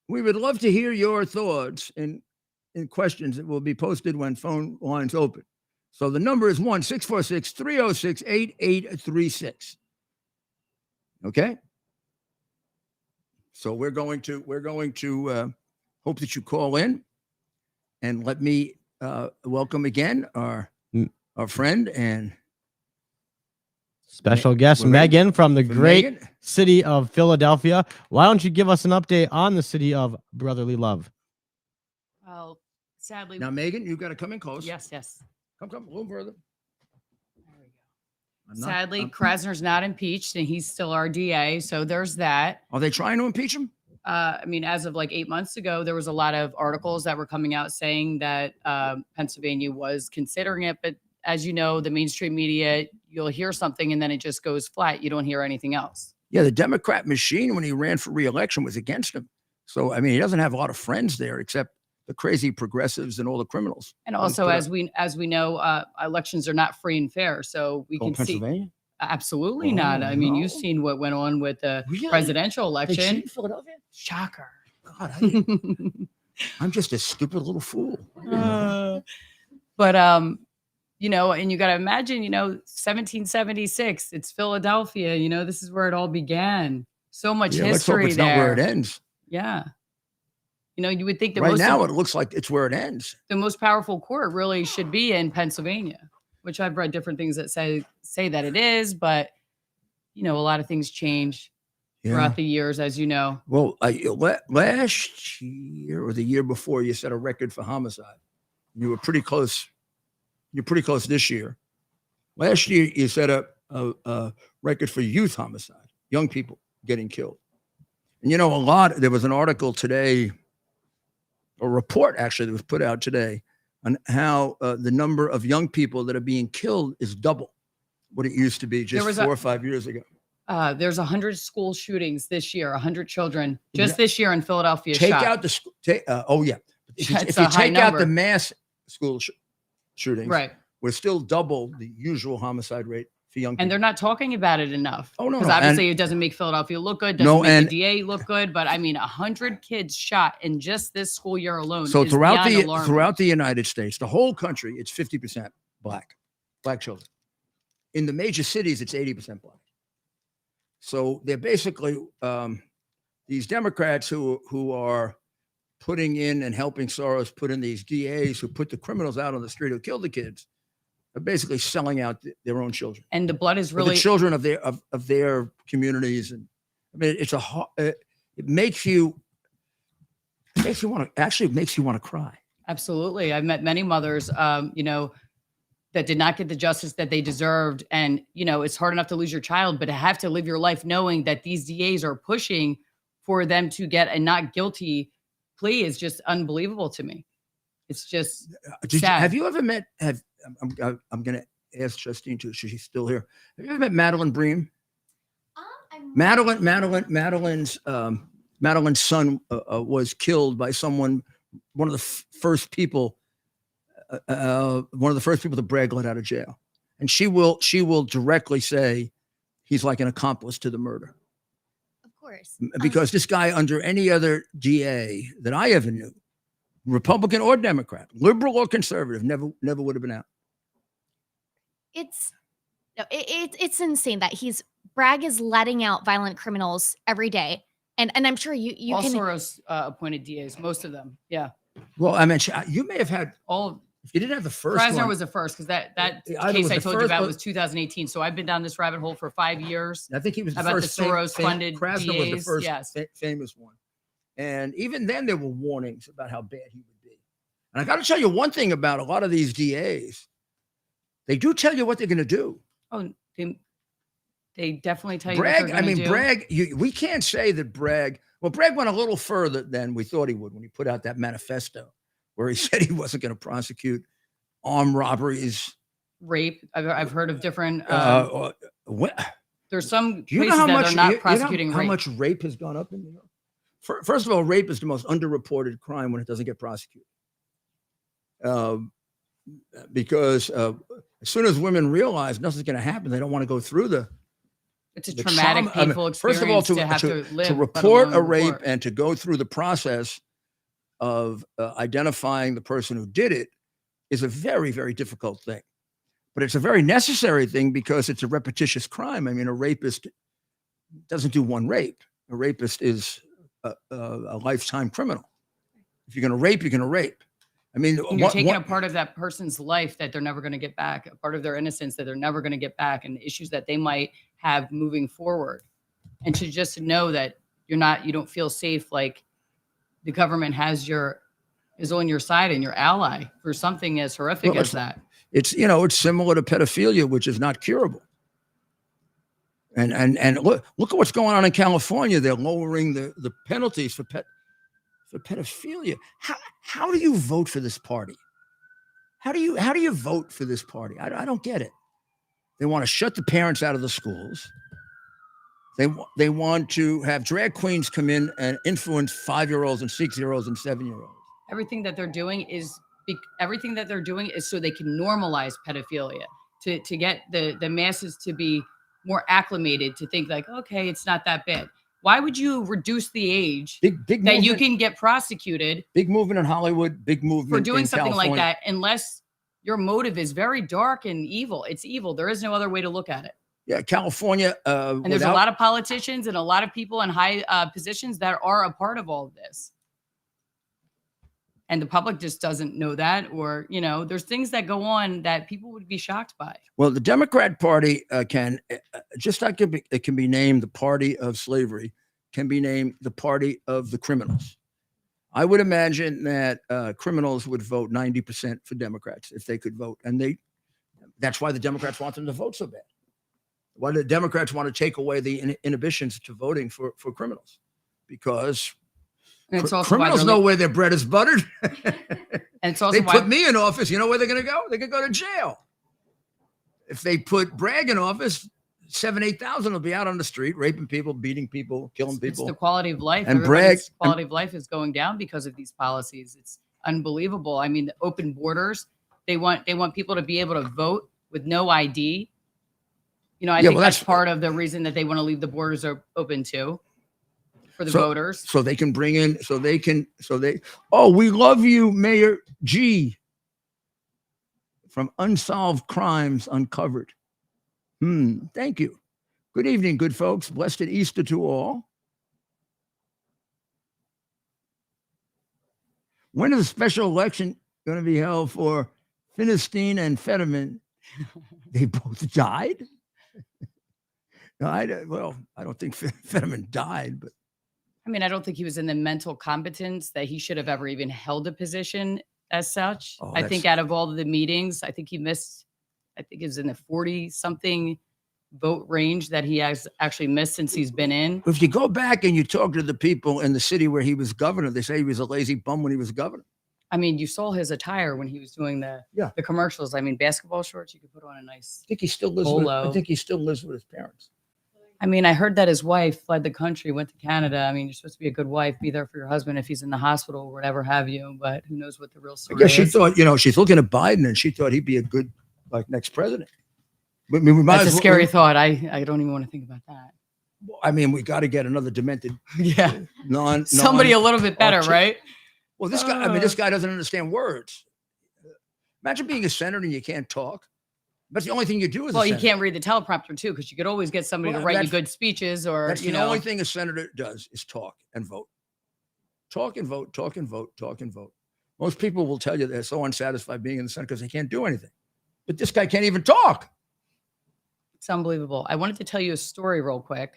We would love to hear your thoughts in questions that will be posted when phone lines open. So the number is 1-646-306-8836. Okay. So we're going to hope that you call in, and let me welcome again our friend and Special guest Megan from the great city of Philadelphia. Why don't you give us an update on the city of brotherly love? Well, sadly. Now, Megan, you've got to come in close. Yes. Come a little further. There we go. Sadly, Krasner's not impeached, and he's still our DA. So there's that. Are they trying to impeach him? I mean, as of like 8 months ago, there was a lot of articles that were coming out saying that Pennsylvania was considering it. But as you know, the mainstream media, you'll hear something and then it just goes flat. You don't hear anything else. Yeah, the Democrat machine, when he ran for re-election, was against him. So, I mean, he doesn't have a lot of friends there except the crazy progressives and all the criminals. And also, as we know, elections are not free and fair. So we can Pennsylvania? see. Absolutely not. I mean, you've seen what went on with the presidential election. In Philadelphia? Shocker. God, I'm just a stupid little fool. But you know, and you got to imagine, 1776, it's Philadelphia, this is where it all began. So much history let's hope it's there. not where it ends. Yeah. You would think that right now it looks like it's where it ends. The most powerful court really should be in Pennsylvania, which I've read different things that say that it is, but a lot of things change throughout the years, as you know. Well, last year or the year before, you set a record for homicide. You were pretty close. You're pretty close this year. Last year, you set up a record for youth homicide, young people getting killed. And there was an article today, a report actually that was put out today on how the number of young people that are being killed is double what it used to be just 4 or 5 years ago. There's 100 school shootings this year, 100 children just this year in Philadelphia. Take out the if you take out the mass school shootings, right, we're still double the usual homicide rate for young people. And they're not talking about it enough. Oh, no. Because obviously it doesn't make Philadelphia look good, doesn't make the DA look good. But I mean, 100 kids shot in just this school year alone. So is throughout alarming. the United States, the whole country, it's 50% black children. In the major cities, it's 80% black. So they're basically these Democrats who are putting in and helping Soros put in these DAs who put the criminals out on the street who kill the kids are basically selling out their own children. And the blood is really the children of their communities. And I mean, it makes you want to cry. Absolutely. I've met many mothers, that did not get the justice that they deserved. And, it's hard enough to lose your child, but to have to live your life knowing that these DAs are pushing for them to get a not guilty plea is just unbelievable to me. It's just sad. Have you ever met, I'm going to ask Justine too, she's still here. Have you ever met Madeline Bream? Madeline's son was killed by someone, one of the first people to brag let out of jail. And she will directly say he's like an accomplice to the murder. course. Because this guy, under any other DA that I ever knew, Republican or Democrat, liberal or conservative, never would have been out. It's insane that Bragg is letting out violent criminals every day, and I'm sure you All can. Soros appointed DAs, most of them. Yeah. Well, I mean, you may have had All if you didn't have the first Krasner one. was the first, because that Either case was I the told you first about or- was 2018. So I've been down this rabbit hole for 5 years. I think he was the about the first Soros-funded Krasner was the DAs, first yes. famous one, and even then there were warnings about how bad he would be. And I got to tell you one thing about a lot of these DAs: they do tell you what they're going to do. Oh, they definitely tell you Bragg, what they're going to do. Bragg, we can't say that Bragg. Well, Bragg went a little further than we thought he would when he put out that manifesto, where he said he wasn't going to prosecute armed robberies, Rape. I've heard of different. There's some do you know places how that much are not you know prosecuting how rape. much rape has gone up in New York? First of all, rape is the most underreported crime when it doesn't get prosecuted. Because as soon as women realize nothing's going to happen, they don't want to go through the It's a the traumatic, trauma. I mean, painful experience first of all, to have to live. to let report alone a rape report. and to go through the process of identifying the person who did it is a very, very difficult thing. But it's a very necessary thing because it's a repetitious crime. I mean, a rapist doesn't do one rape. A rapist is a lifetime criminal. If you're going to rape, you're going to rape. I mean, And you're taking a part of that person's life that they're never going to get back, a part of their innocence that they're never going to get back, and the issues that they might have moving forward. And to just know that you don't feel safe, like the government is on your side and your ally for something as horrific as that. It's similar to pedophilia, which is not curable. And look at what's going on in California. They're lowering the penalties for pedophilia. How do you vote for this party? How do you vote for this party? I don't get it. They want to shut the parents out of the schools. They want to have drag queens come in and influence 5-year-olds and 6-year-olds and 7-year-olds. Everything that they're doing is so they can normalize pedophilia, to get the masses to be more acclimated to think like, okay, it's not that bad. Why would you reduce the age that you can get prosecuted? Big movement in Hollywood, big movement for doing in something California. like that, unless your motive is very dark and evil. It's evil. There is no other way to look at it. Yeah, California. And there's a lot of politicians and a lot of people in high positions that are a part of all of this. And the public just doesn't know that, or, there's things that go on that people would be shocked by. Well, the Democrat Party can, just like it can be named the party of slavery, can be named the party of the criminals. I would imagine that criminals would vote 90% for Democrats if they could vote. And that's why the Democrats want them to vote so bad. Why the Democrats want to take away the inhibitions to voting for criminals, because and it's also criminals know where their bread is buttered. And it's also they put me in office. You know where they're going to go? They're going to go to jail. If they put Bragg in office, 8,000 will be out on the street, raping people, beating people, killing people. It's the quality of life. And Everybody's quality of life is going down because of these policies. It's unbelievable. I mean, the open borders, they want people to be able to vote with no ID. I think that's part of the reason that they want to leave the borders open too, for the voters. So they can bring in, we love you, Mayor G, from Unsolved Crimes Uncovered. Thank you. Good evening, good folks. Blessed Easter to all. When is the special election going to be held for Finistine and Fetterman? They both died? No, I don't think Fetterman died, but I mean, I don't think he was in the mental competence that he should have ever even held a position as such. I think out of all the meetings, I think he missed, I think it was in the 40-something vote range that he has actually missed since he's been in. If you go back and you talk to the people in the city where he was governor, they say he was a lazy bum when he was governor. I mean, you saw his attire when he was doing the commercials. I mean, basketball shorts, you could put on a nice I think he still lives with his parents. I mean, I heard that his wife fled the country, went to Canada. I mean, you're supposed to be a good wife, be there for your husband if he's in the hospital or whatever have you. But who knows what the real story is. She thought, she's looking at Biden and she thought he'd be a good, next president. But That's a scary thought. I don't even want to think about that. I mean, we got to get another demented Yeah. non Somebody a little bit better, right? Well, this guy, I mean, this guy doesn't understand words. Imagine being a senator and you can't talk. That's the only thing you do as a Well, you senator. can't read the teleprompter too, because you could always get somebody Well, to write you that's- good speeches, or That's you the know. only thing a senator does is talk and vote. Talk and vote, talk and vote, talk and vote. Most people will tell you they're so unsatisfied being in the Senate because they can't do anything. But this guy can't even talk. It's unbelievable. I wanted to tell you a story real quick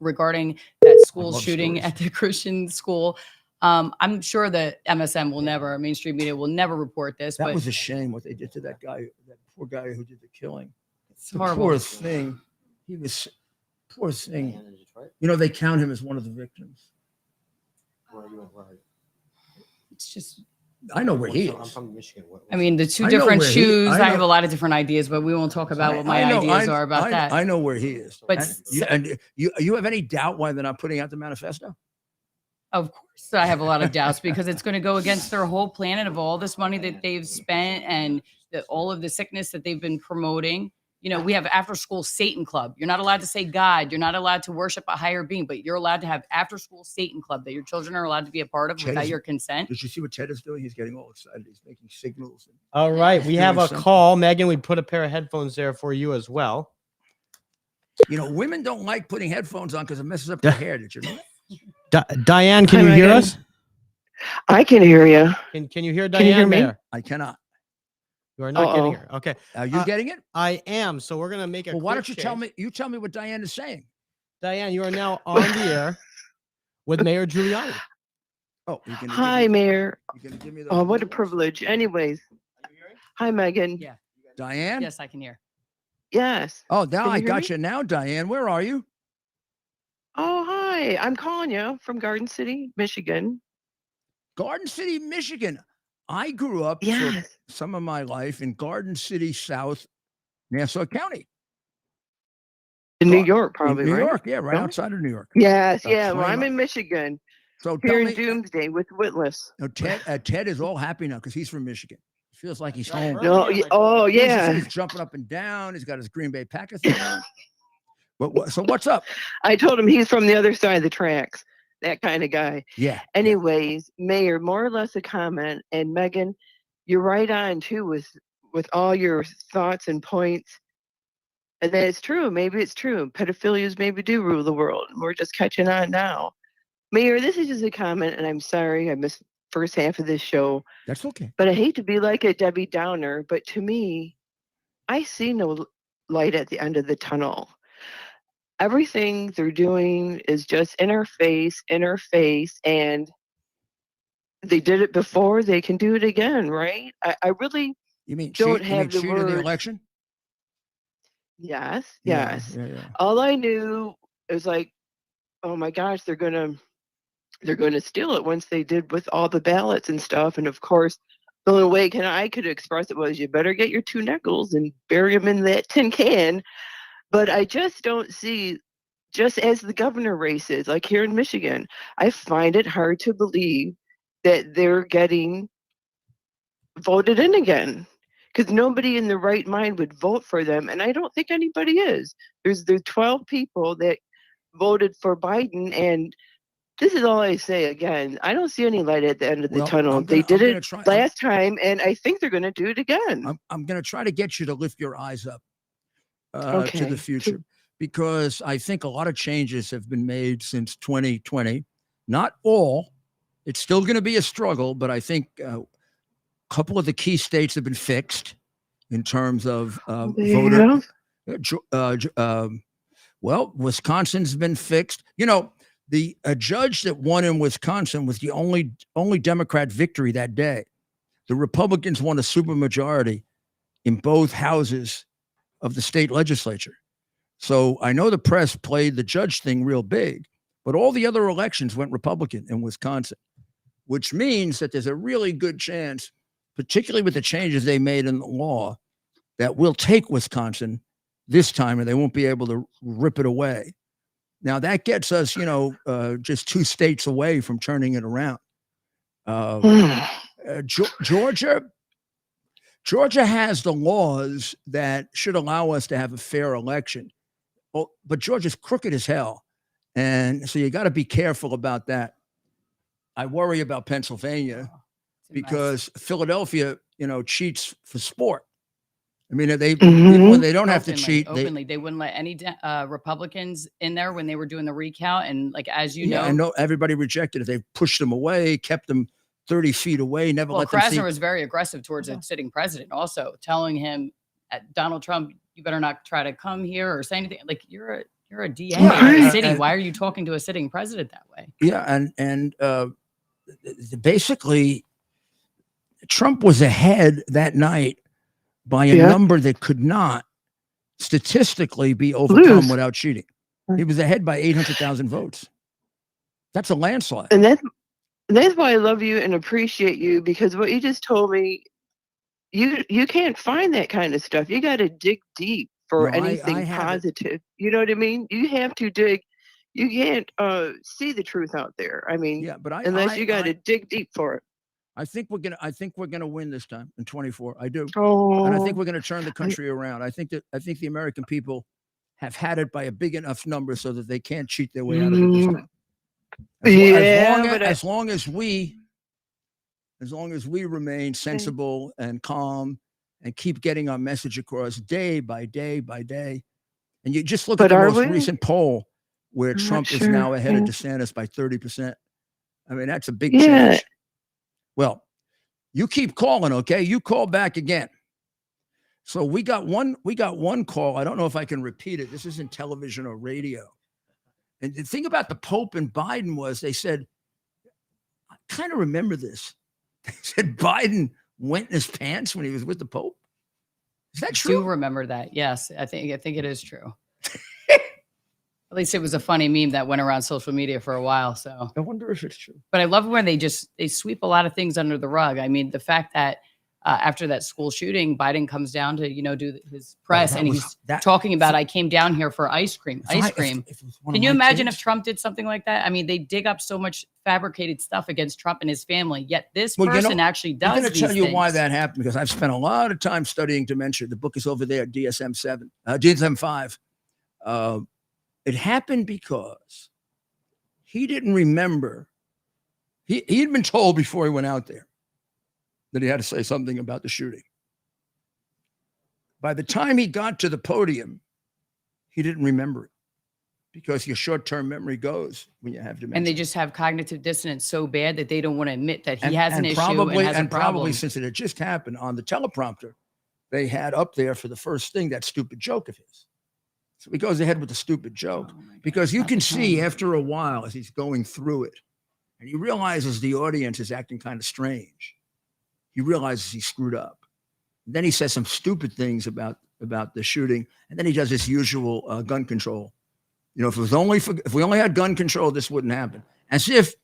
regarding that school love shooting stories. at the Christian school. I'm sure that MSM will never, mainstream media will never report this, That but was a shame what they did to that guy, that poor guy who did the killing. it's The horrible. poor thing. He was, poor thing. You know, they count him as one of the victims. It's just, I know where he I'm is. from Michigan. I mean, the two I know different where he- shoes, I I have know- a lot of different ideas, but we won't talk about what my ideas are about that. I know where he is. But And you have any doubt why they're not putting out the manifesto? Of course, I have a lot of doubts because it's going to go against their whole planet of all this money that they've spent and all of the sickness that they've been promoting. You know, we have after school Satan club. You're not allowed to say God. You're not allowed to worship a higher being, but you're allowed to have after school Satan club that your children are allowed to be a part of Ted without is- your consent. Did you see what Ted is doing? He's getting all excited. He's making signals. All right, we have a Doing something. call. Megan, we put a pair of headphones there for you as well. You know, women don't like putting headphones on because it messes up their hair. Did you know that? Diane, can Hi, you hear Megan. us? I can hear you. Can you hear Can you Diane hear me? there? I cannot. You are not getting Uh-oh. her. Okay, Are you getting it? I am. So we're gonna make a. Well, why don't quick you tell change. me? You tell me what Diane is saying. Diane? You are now on the air with Mayor Giuliani. Oh, you're gonna Hi, give me, Mayor. you're gonna give me the Oh, what a numbers? privilege. Anyways. Hi, Megan. Yeah. Diane. Yes, I can hear. Yes. Oh, now Can I you hear got me? you. Now, Diane, where are you? Oh, hi. I'm calling you from Garden City, Michigan. Garden City, Michigan. I grew up for Yes. some of my life in Garden City, South Nassau County, In New Gar- York, probably, in New right? York. Yeah, right No? outside of New York. Yes. About Yeah. Well, 20 I'm miles. in Michigan. So Here tell in me, Doomsday with Witless. no, Ted is all happy now because he's from Michigan. Feels like he's home. No. Oh, yeah. He's jumping up and down. He's got his Green Bay Packers thing on. So what's up? I told him he's from the other side of the tracks. That kind of guy. Yeah. Anyways, Mayor, more or less a comment. And Megan, you're right on too with all your thoughts and points. And that it's true. Maybe it's true. Pedophilias maybe do rule the world. We're just catching on now. Mayor, this is just a comment, and I'm sorry I missed first half of this show. That's okay. But I hate to be like a Debbie Downer, but to me, I see no light at the end of the tunnel. Everything they're doing is just in our face, and they did it before, they can do it again, right? I really, You mean Don't cheat, have the cheat in the words. election? yes. Yeah, yeah. All I knew is like, oh my gosh, they're gonna steal it once they did with all the ballots and stuff. And of course, the only way I could express it was you better get your 2 nickels and bury them in that tin can. But I just don't see, just as the governor races, like here in Michigan, I find it hard to believe that they're getting voted in again. Because nobody in the right mind would vote for them. And I don't think anybody is. There's 12 people that voted for Biden. And this is all I say again. I don't see any light at the end of the Well, tunnel. I'm They gonna- did I'm gonna it try- I'm- last time, and I think they're going to do it again. I'm going to try to get you to lift your eyes up to Okay. the future because I think a lot of changes have been made since 2020. Not all. It's still going to be a struggle, but I think a couple of the key states have been fixed in terms of voter. Well, Wisconsin's been fixed. You know, a judge that won in Wisconsin was the only Democrat victory that day. The Republicans won a supermajority in both houses of the state legislature. So I know the press played the judge thing real big, but all the other elections went Republican in Wisconsin, which means that there's a really good chance, particularly with the changes they made in the law, that we'll take Wisconsin this time and they won't be able to rip it away. Now that gets us, just 2 states away from turning it around. Georgia has the laws that should allow us to have a fair election. Well, but Georgia's crooked as hell. And so you got to be careful about that. I worry about Pennsylvania Oh, it's a mess. because Philadelphia, cheats for sport. I mean, even Mhm. when they don't have to cheat, Openly, they wouldn't let any Republicans in there when they were doing the recount. And like, as you I know, know everybody rejected it. They pushed them away, kept them 30 feet away, never well, let them see. Krasner was very aggressive towards the sitting president, also telling him, Donald Trump, you better not try to come here or say anything. Like, you're a DA Right. of a city. Why are you talking to a sitting president that way? Yeah, and basically, Trump was ahead that night by a Yeah. number that could not statistically be overcome Lose. without cheating. He was ahead by 800,000 votes. That's a landslide. And that's why I love you and appreciate you, because what you just told me, you can't find that kind of stuff. You got to dig deep for No, I anything haven't. positive. You know what I mean? You have to dig. You can't see the truth out there. I mean, Yeah, but unless you got to dig deep for it. I think we're gonna win this time in 24. I do. Oh, And I think we're going to turn the country around. I think the American people have had it by a big enough number so that they can't cheat their way out of it this time. As long as we remain sensible and calm and keep getting our message across day by day by day. And you just look at the most recent poll where Trump is now ahead of DeSantis by 30%. I mean, that's a big change. Well, you keep calling, okay? You call back again. So we got one call. I don't know if I can repeat it. This isn't television or radio. And the thing about the Pope and Biden was they said, I kind of remember this. They said Biden went in his pants when he was with the Pope. Is that true? I do remember that. Yes, I think it is true. At least it was a funny meme that went around social media for a while. So I wonder if it's true. But I love when they sweep a lot of things under the rug. I mean, the fact that after that school shooting, Biden comes down to, do his press and he's talking about, I came down here for ice cream. Can you imagine if Trump did something like that? I mean, they dig up so much fabricated stuff against Trump and his family, yet this person actually does. I'm going to tell you why that happened, because I've spent a lot of time studying dementia. The book is over there, DSM-5. It happened because he didn't remember. He had been told before he went out there that he had to say something about the shooting. By the time he got to the podium, he didn't remember it, because your short-term memory goes when you have dementia. And they just have cognitive dissonance so bad that they don't want to admit that he has an issue and has a problem. Probably since it had just happened on the teleprompter, they had up there for the first thing that stupid joke of his. So he goes ahead with the stupid joke, because you can see after a while as he's going through it, and he realizes the audience is acting kind of strange. He realizes he screwed up. And then he says some stupid things about the shooting, and then he does his usual gun control. If we only had gun control, this wouldn't happen. As if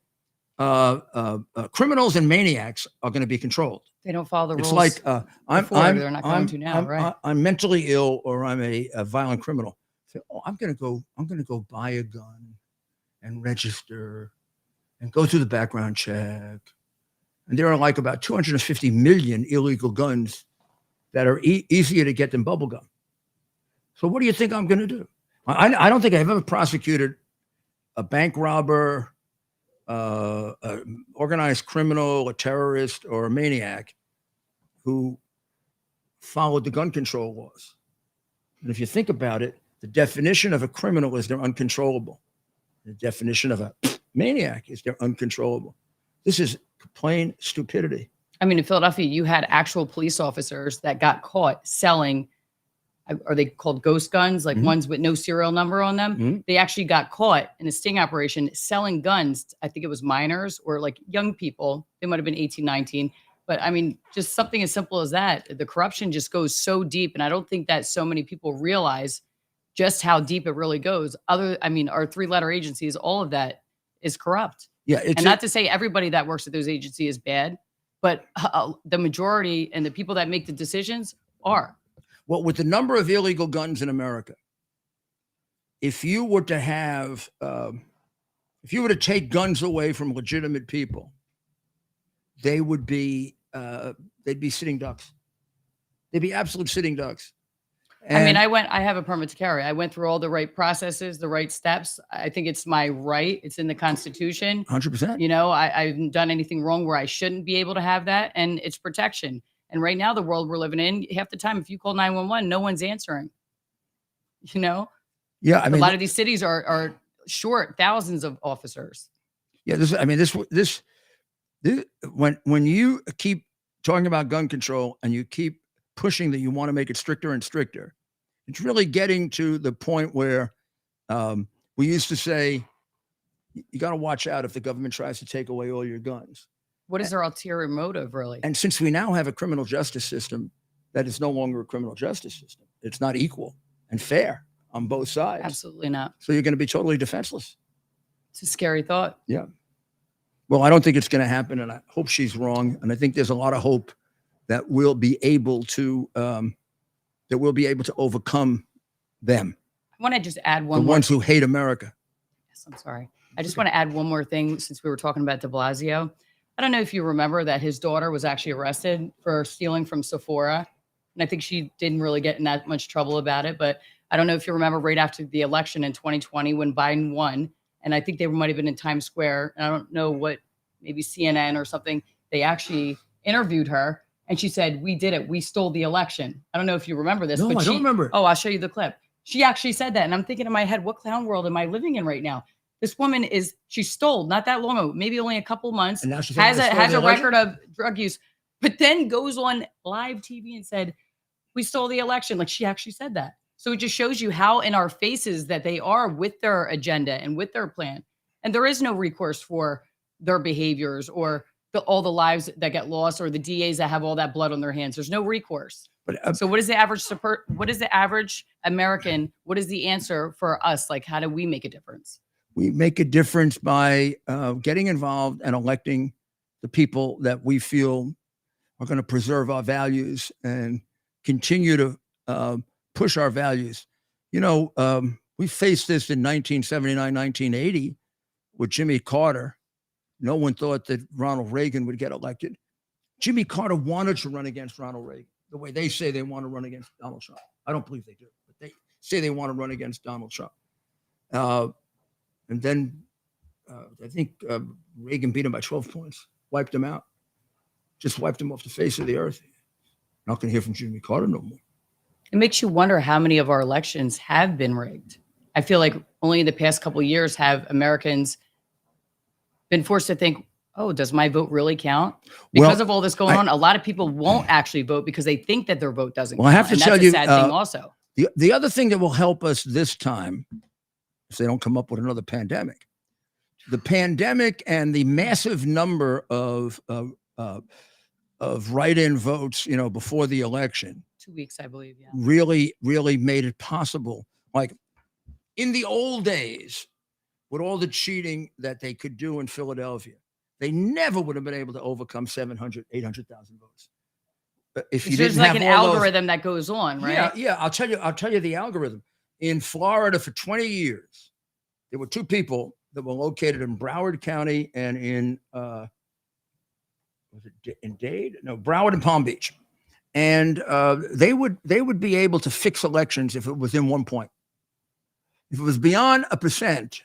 criminals and maniacs are going to be controlled. They don't follow the rules. It's like they're not going to now, right? I'm mentally ill, or I'm a violent criminal. So, I'm going to go buy a gun and register and go through the background check. And there are like about 250 million illegal guns that are easier to get than bubble gum. So what do you think I'm going to do? I don't think I've ever prosecuted a bank robber, an organized criminal, a terrorist, or a maniac who followed the gun control laws. And if you think about it, the definition of a criminal is they're uncontrollable. The definition of a maniac is they're uncontrollable. This is plain stupidity. I mean, in Philadelphia, you had actual police officers that got caught selling, are they called ghost guns? Like ones with no serial number on them. They actually got caught in a sting operation selling guns. I think it was minors or like young people. They might've been 18, 19. But I mean, just something as simple as that. The corruption just goes so deep. And I don't think that so many people realize just how deep it really goes. Our 3-letter agencies, all of that is corrupt. Yeah. And not to say everybody that works at those agencies is bad, but the majority and the people that make the decisions are. Well, with the number of illegal guns in America, if you were to take guns away from legitimate people, they'd be sitting ducks. They'd be absolute sitting ducks. I mean, And I have a permit to carry. I went through all the right processes, the right steps. I think it's my right. It's in the Constitution. 100%. You know, I haven't done anything wrong where I shouldn't be able to have that. And it's protection. And right now, the world we're living in, half the time, if you call 911, no one's answering. You know, Yeah, I a mean, lot of these cities are short thousands of officers. yeah, this when you keep talking about gun control and you keep pushing that you want to make it stricter and stricter, it's really getting to the point where we used to say, you got to watch out if the government tries to take away all your guns. What is their ulterior motive, really? And since we now have a criminal justice system that is no longer a criminal justice system, it's not equal and fair on both sides. Absolutely not. So you're going to be totally defenseless. It's a scary thought. Yeah. Well, I don't think it's going to happen, and I hope she's wrong. And I think there's a lot of hope that we'll be able to overcome them, I want to just add the one more. ones who hate America. Yes, I'm sorry. I just want to add one more thing since we were talking about de Blasio. I don't know if you remember that his daughter was actually arrested for stealing from Sephora. And I think she didn't really get in that much trouble about it. But I don't know if you remember right after the election in 2020 when Biden won, and I think they might have been in Times Square. And I don't know what, maybe CNN or something, they actually interviewed her. And she said, we did it. We stole the election. I don't know if you remember this. No, but I don't remember. Oh, I'll show you the clip. She actually said that. And I'm thinking in my head, what clown world am I living in right now? This woman she stole not that long ago, maybe only a couple months, And now she's has a election? record of drug use, but then goes on live TV and said, we stole the election. Like she actually said that. So it just shows you how in our faces that they are with their agenda and with their plan. And there is no recourse for their behaviors or all the lives that get lost or the DAs that have all that blood on their hands. There's no recourse. But So what is the average American? What is the answer for us? Like, how do we make a difference? we make a difference by getting involved and electing the people that we feel are going to preserve our values and continue to push our values. You know, we faced this in 1979, 1980 with Jimmy Carter. No one thought that Ronald Reagan would get elected. Jimmy Carter wanted to run against Ronald Reagan, the way they say they want to run against Donald Trump. I don't believe they do, but they say they want to run against Donald Trump. And then I think Reagan beat him by 12 points, wiped him out, just wiped him off the face of the earth. Not going to hear from Jimmy Carter no more. It makes you wonder how many of our elections have been rigged. I feel like only in the past couple of years have Americans been forced to think, oh, does my vote really count? Because of all this going on, a lot of people won't actually vote because they think that their vote doesn't count. I have to tell you, that's a sad thing also. The other thing that will help us this time, if they don't come up with another pandemic, the pandemic and the massive number of write-in votes, you know, before the election, 2 weeks, I believe. Yeah. really made it possible. Like in the old days, with all the cheating that they could do in Philadelphia, they never would have been able to overcome 700, 800,000 votes. But if you There's didn't like have an all those- algorithm that goes on, right? Yeah. I'll tell you the algorithm. In Florida for 20 years, there were two people that were located in Broward County and in Dade? No, Broward and Palm Beach. And they would be able to fix elections if it was in 1 point. If it was beyond 1%,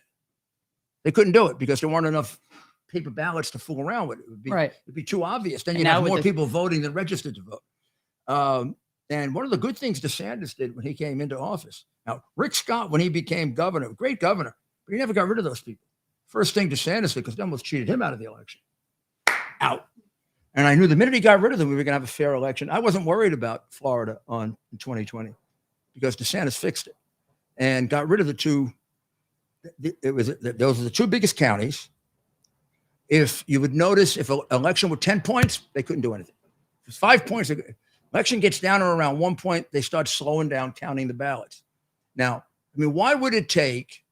they couldn't do it because there weren't enough paper ballots to fool around with. It would be It'd be too obvious. Then you'd have more people voting than registered to vote. And one of the good things DeSantis did when he came into office. Now, Rick Scott, when he became governor, great governor, but he never got rid of those people. First thing DeSantis did, because they almost cheated him out of the election. Out. And I knew the minute he got rid of them, we were going to have a fair election. I wasn't worried about Florida in 2020 because DeSantis fixed it and got rid of the two. Those are the two biggest counties. If you would notice, if an election were 10 points, they couldn't do anything. If it's 5 points, election gets down to around 1 point, they start slowing down counting the ballots. Now, I mean, why would it take?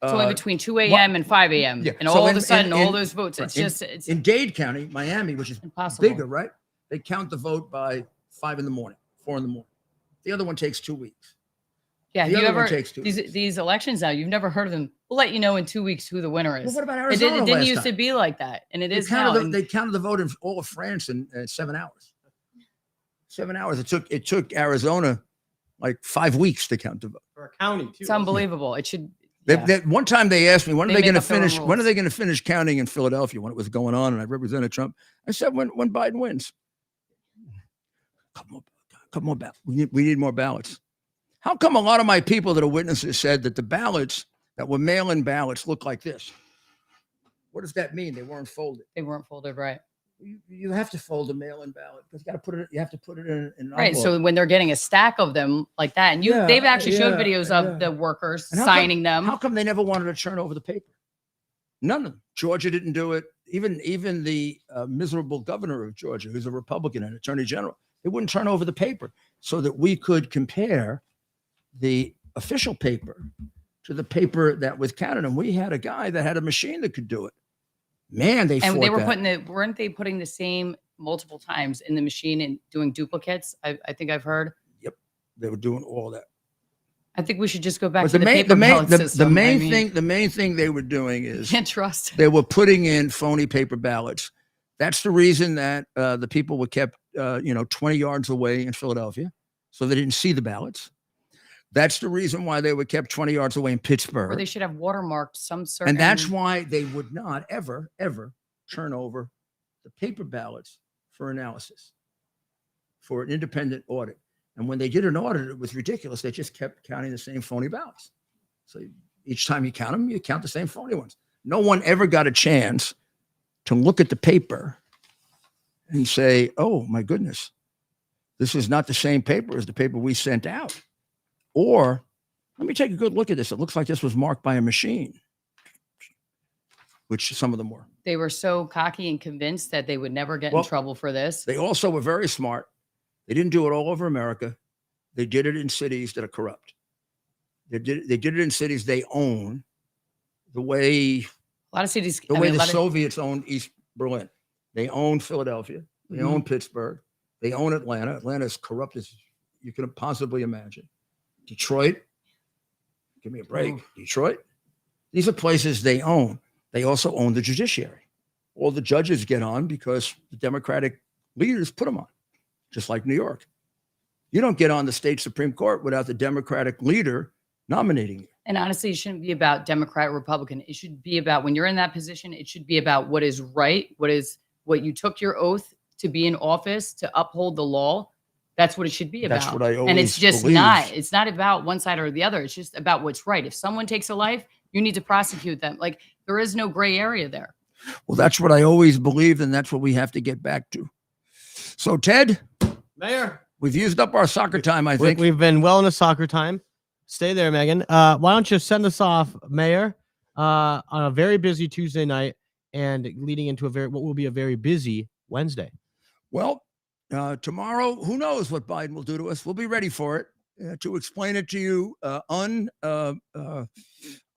It's only between 2 a.m. and 5 a.m. Yeah. And So all of a sudden, all those votes, it's just in Dade County, Miami, which is impossible. Bigger, right? They count the vote by 5 in the morning, 4 in the morning. The other one takes 2 weeks. Yeah, The have you other one ever takes 2 weeks. these elections now? You've never heard of them. We'll let you know in 2 weeks who the winner is. Well, what about It Arizona? didn't last used time? to be like that, and it They is now. counted they counted the vote in all of France in 7 hours. 7 hours. It took Arizona like 5 weeks to count the vote. For a county too. It's unbelievable. It should. They, Yeah. one time they asked me, when are They they going to make up their own finish? When are rules. they going to finish counting in Philadelphia when it was going on? And I represented Trump. I said, when Biden wins. Couple more ballots. We need more ballots. How come a lot of my people that are witnesses said that the ballots that were mail-in ballots look like this? What does that mean? They weren't folded. They weren't folded right. You have to fold a mail-in ballot because you have to put it in an Right. envelope. So when they're getting a stack of them like that, and they've actually showed videos of the workers And signing them. How come they never wanted to turn over the paper? None of them. Georgia didn't do it. Even the miserable governor of Georgia, who's a Republican and attorney general, they wouldn't turn over the paper so that we could compare the official paper to the paper that was counted. And we had a guy that had a machine that could do it. Man, they and they were that. weren't they putting the same multiple times in the machine and doing duplicates? I think I've heard. Yep, they were doing all that. I think we should just go back But to the paper ballot system. the main thing they were doing is can't trust. they were putting in phony paper ballots. That's the reason that the people were kept 20 yards away in Philadelphia, so they didn't see the ballots. That's the reason why they were kept 20 yards away in Pittsburgh. Or they should have watermarked some certain. And that's why they would not ever turn over the paper ballots for analysis, for an independent audit. And when they did an audit, it was ridiculous. They just kept counting the same phony ballots. So each time you count them, you count the same phony ones. No one ever got a chance to look at the paper and say, oh, my goodness, this is not the same paper as the paper we sent out. Or let me take a good look at this. It looks like this was marked by a machine, which some of them were. They were so cocky and convinced that they would never get in trouble for this. They also were very smart. They didn't do it all over America. They did it in cities that are corrupt. They did it in cities they own, the way A lot of cities. the Soviets owned East Berlin. They own Philadelphia. They own Pittsburgh. They own Atlanta. Atlanta is corrupt as you can possibly imagine. Detroit, give me a break. Detroit. These are places they own. They also own the judiciary. All the judges get on because the Democratic leaders put them on, just like New York. You don't get on the state Supreme Court without the Democratic leader nominating you. And honestly, it shouldn't be about Democrat, Republican. It should be about, when you're in that position, it should be about what is right, what you took your oath to be in office, to uphold the law. That's what it should be about. That's what I always And it's just believe. it's not about one side or the other. It's just about what's right. If someone takes a life, you need to prosecute them. Like, there is no gray area there. Well, that's what I always believed, and that's what we have to get back to. So, Ted, Mayor, we've used up our soccer time, I think. we've been well into soccer time. Stay there, Megan. Why don't you send us off, Mayor, on a very busy Tuesday night and leading into what will be a very busy Wednesday. Well, tomorrow, who knows what Biden will do to us? We'll be ready for it to explain it to you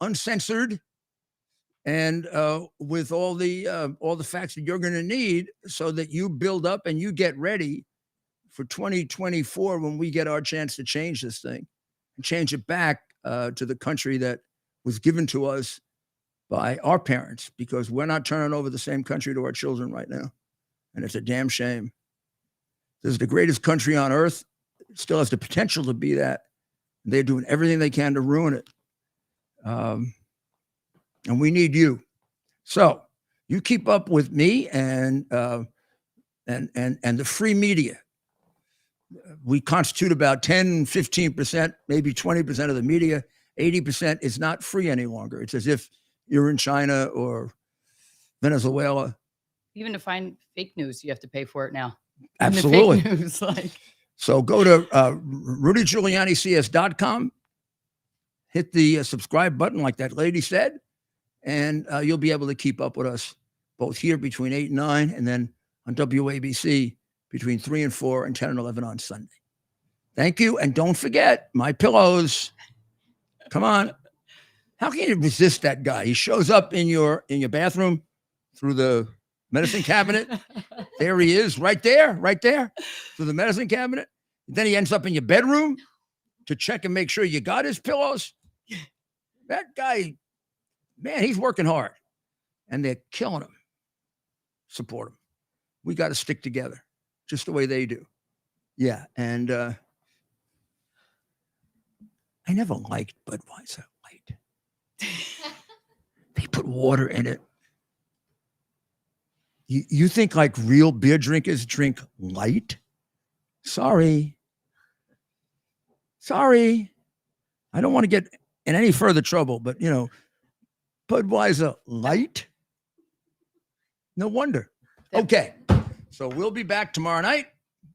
uncensored and with all the facts that you're going to need so that you build up and you get ready for 2024 when we get our chance to change this thing and change it back to the country that was given to us by our parents, because we're not turning over the same country to our children right now. And it's a damn shame. This is the greatest country on earth. It still has the potential to be that. They're doing everything they can to ruin it. And we need you. So you keep up with me and the free media. We constitute about 10, 15%, maybe 20% of the media. 80% is not free any longer. It's as if you're in China or Venezuela. Even to find fake news, you have to pay for it now. Absolutely. And the fake news, So go to RudyGiulianiCS.com, hit the subscribe button like that lady said, and you'll be able to keep up with us both here between 8 and 9 and then on WABC between 3 and 4 and 10 and 11 on Sunday. Thank you. And don't forget my pillows. Come on. How can you resist that guy? He shows up in your bathroom through the medicine cabinet. There he is, right there, through the medicine cabinet. Then he ends up in your bedroom to check and make sure you got his pillows. That guy, man, he's working hard. And they're killing him. Support him. We got to stick together, just the way they do. Yeah, and I never liked Budweiser Light. They put water in it. You think like real beer drinkers drink light? Sorry. I don't want to get in any further trouble, but Budweiser Light? No wonder. Okay. So we'll be back tomorrow night.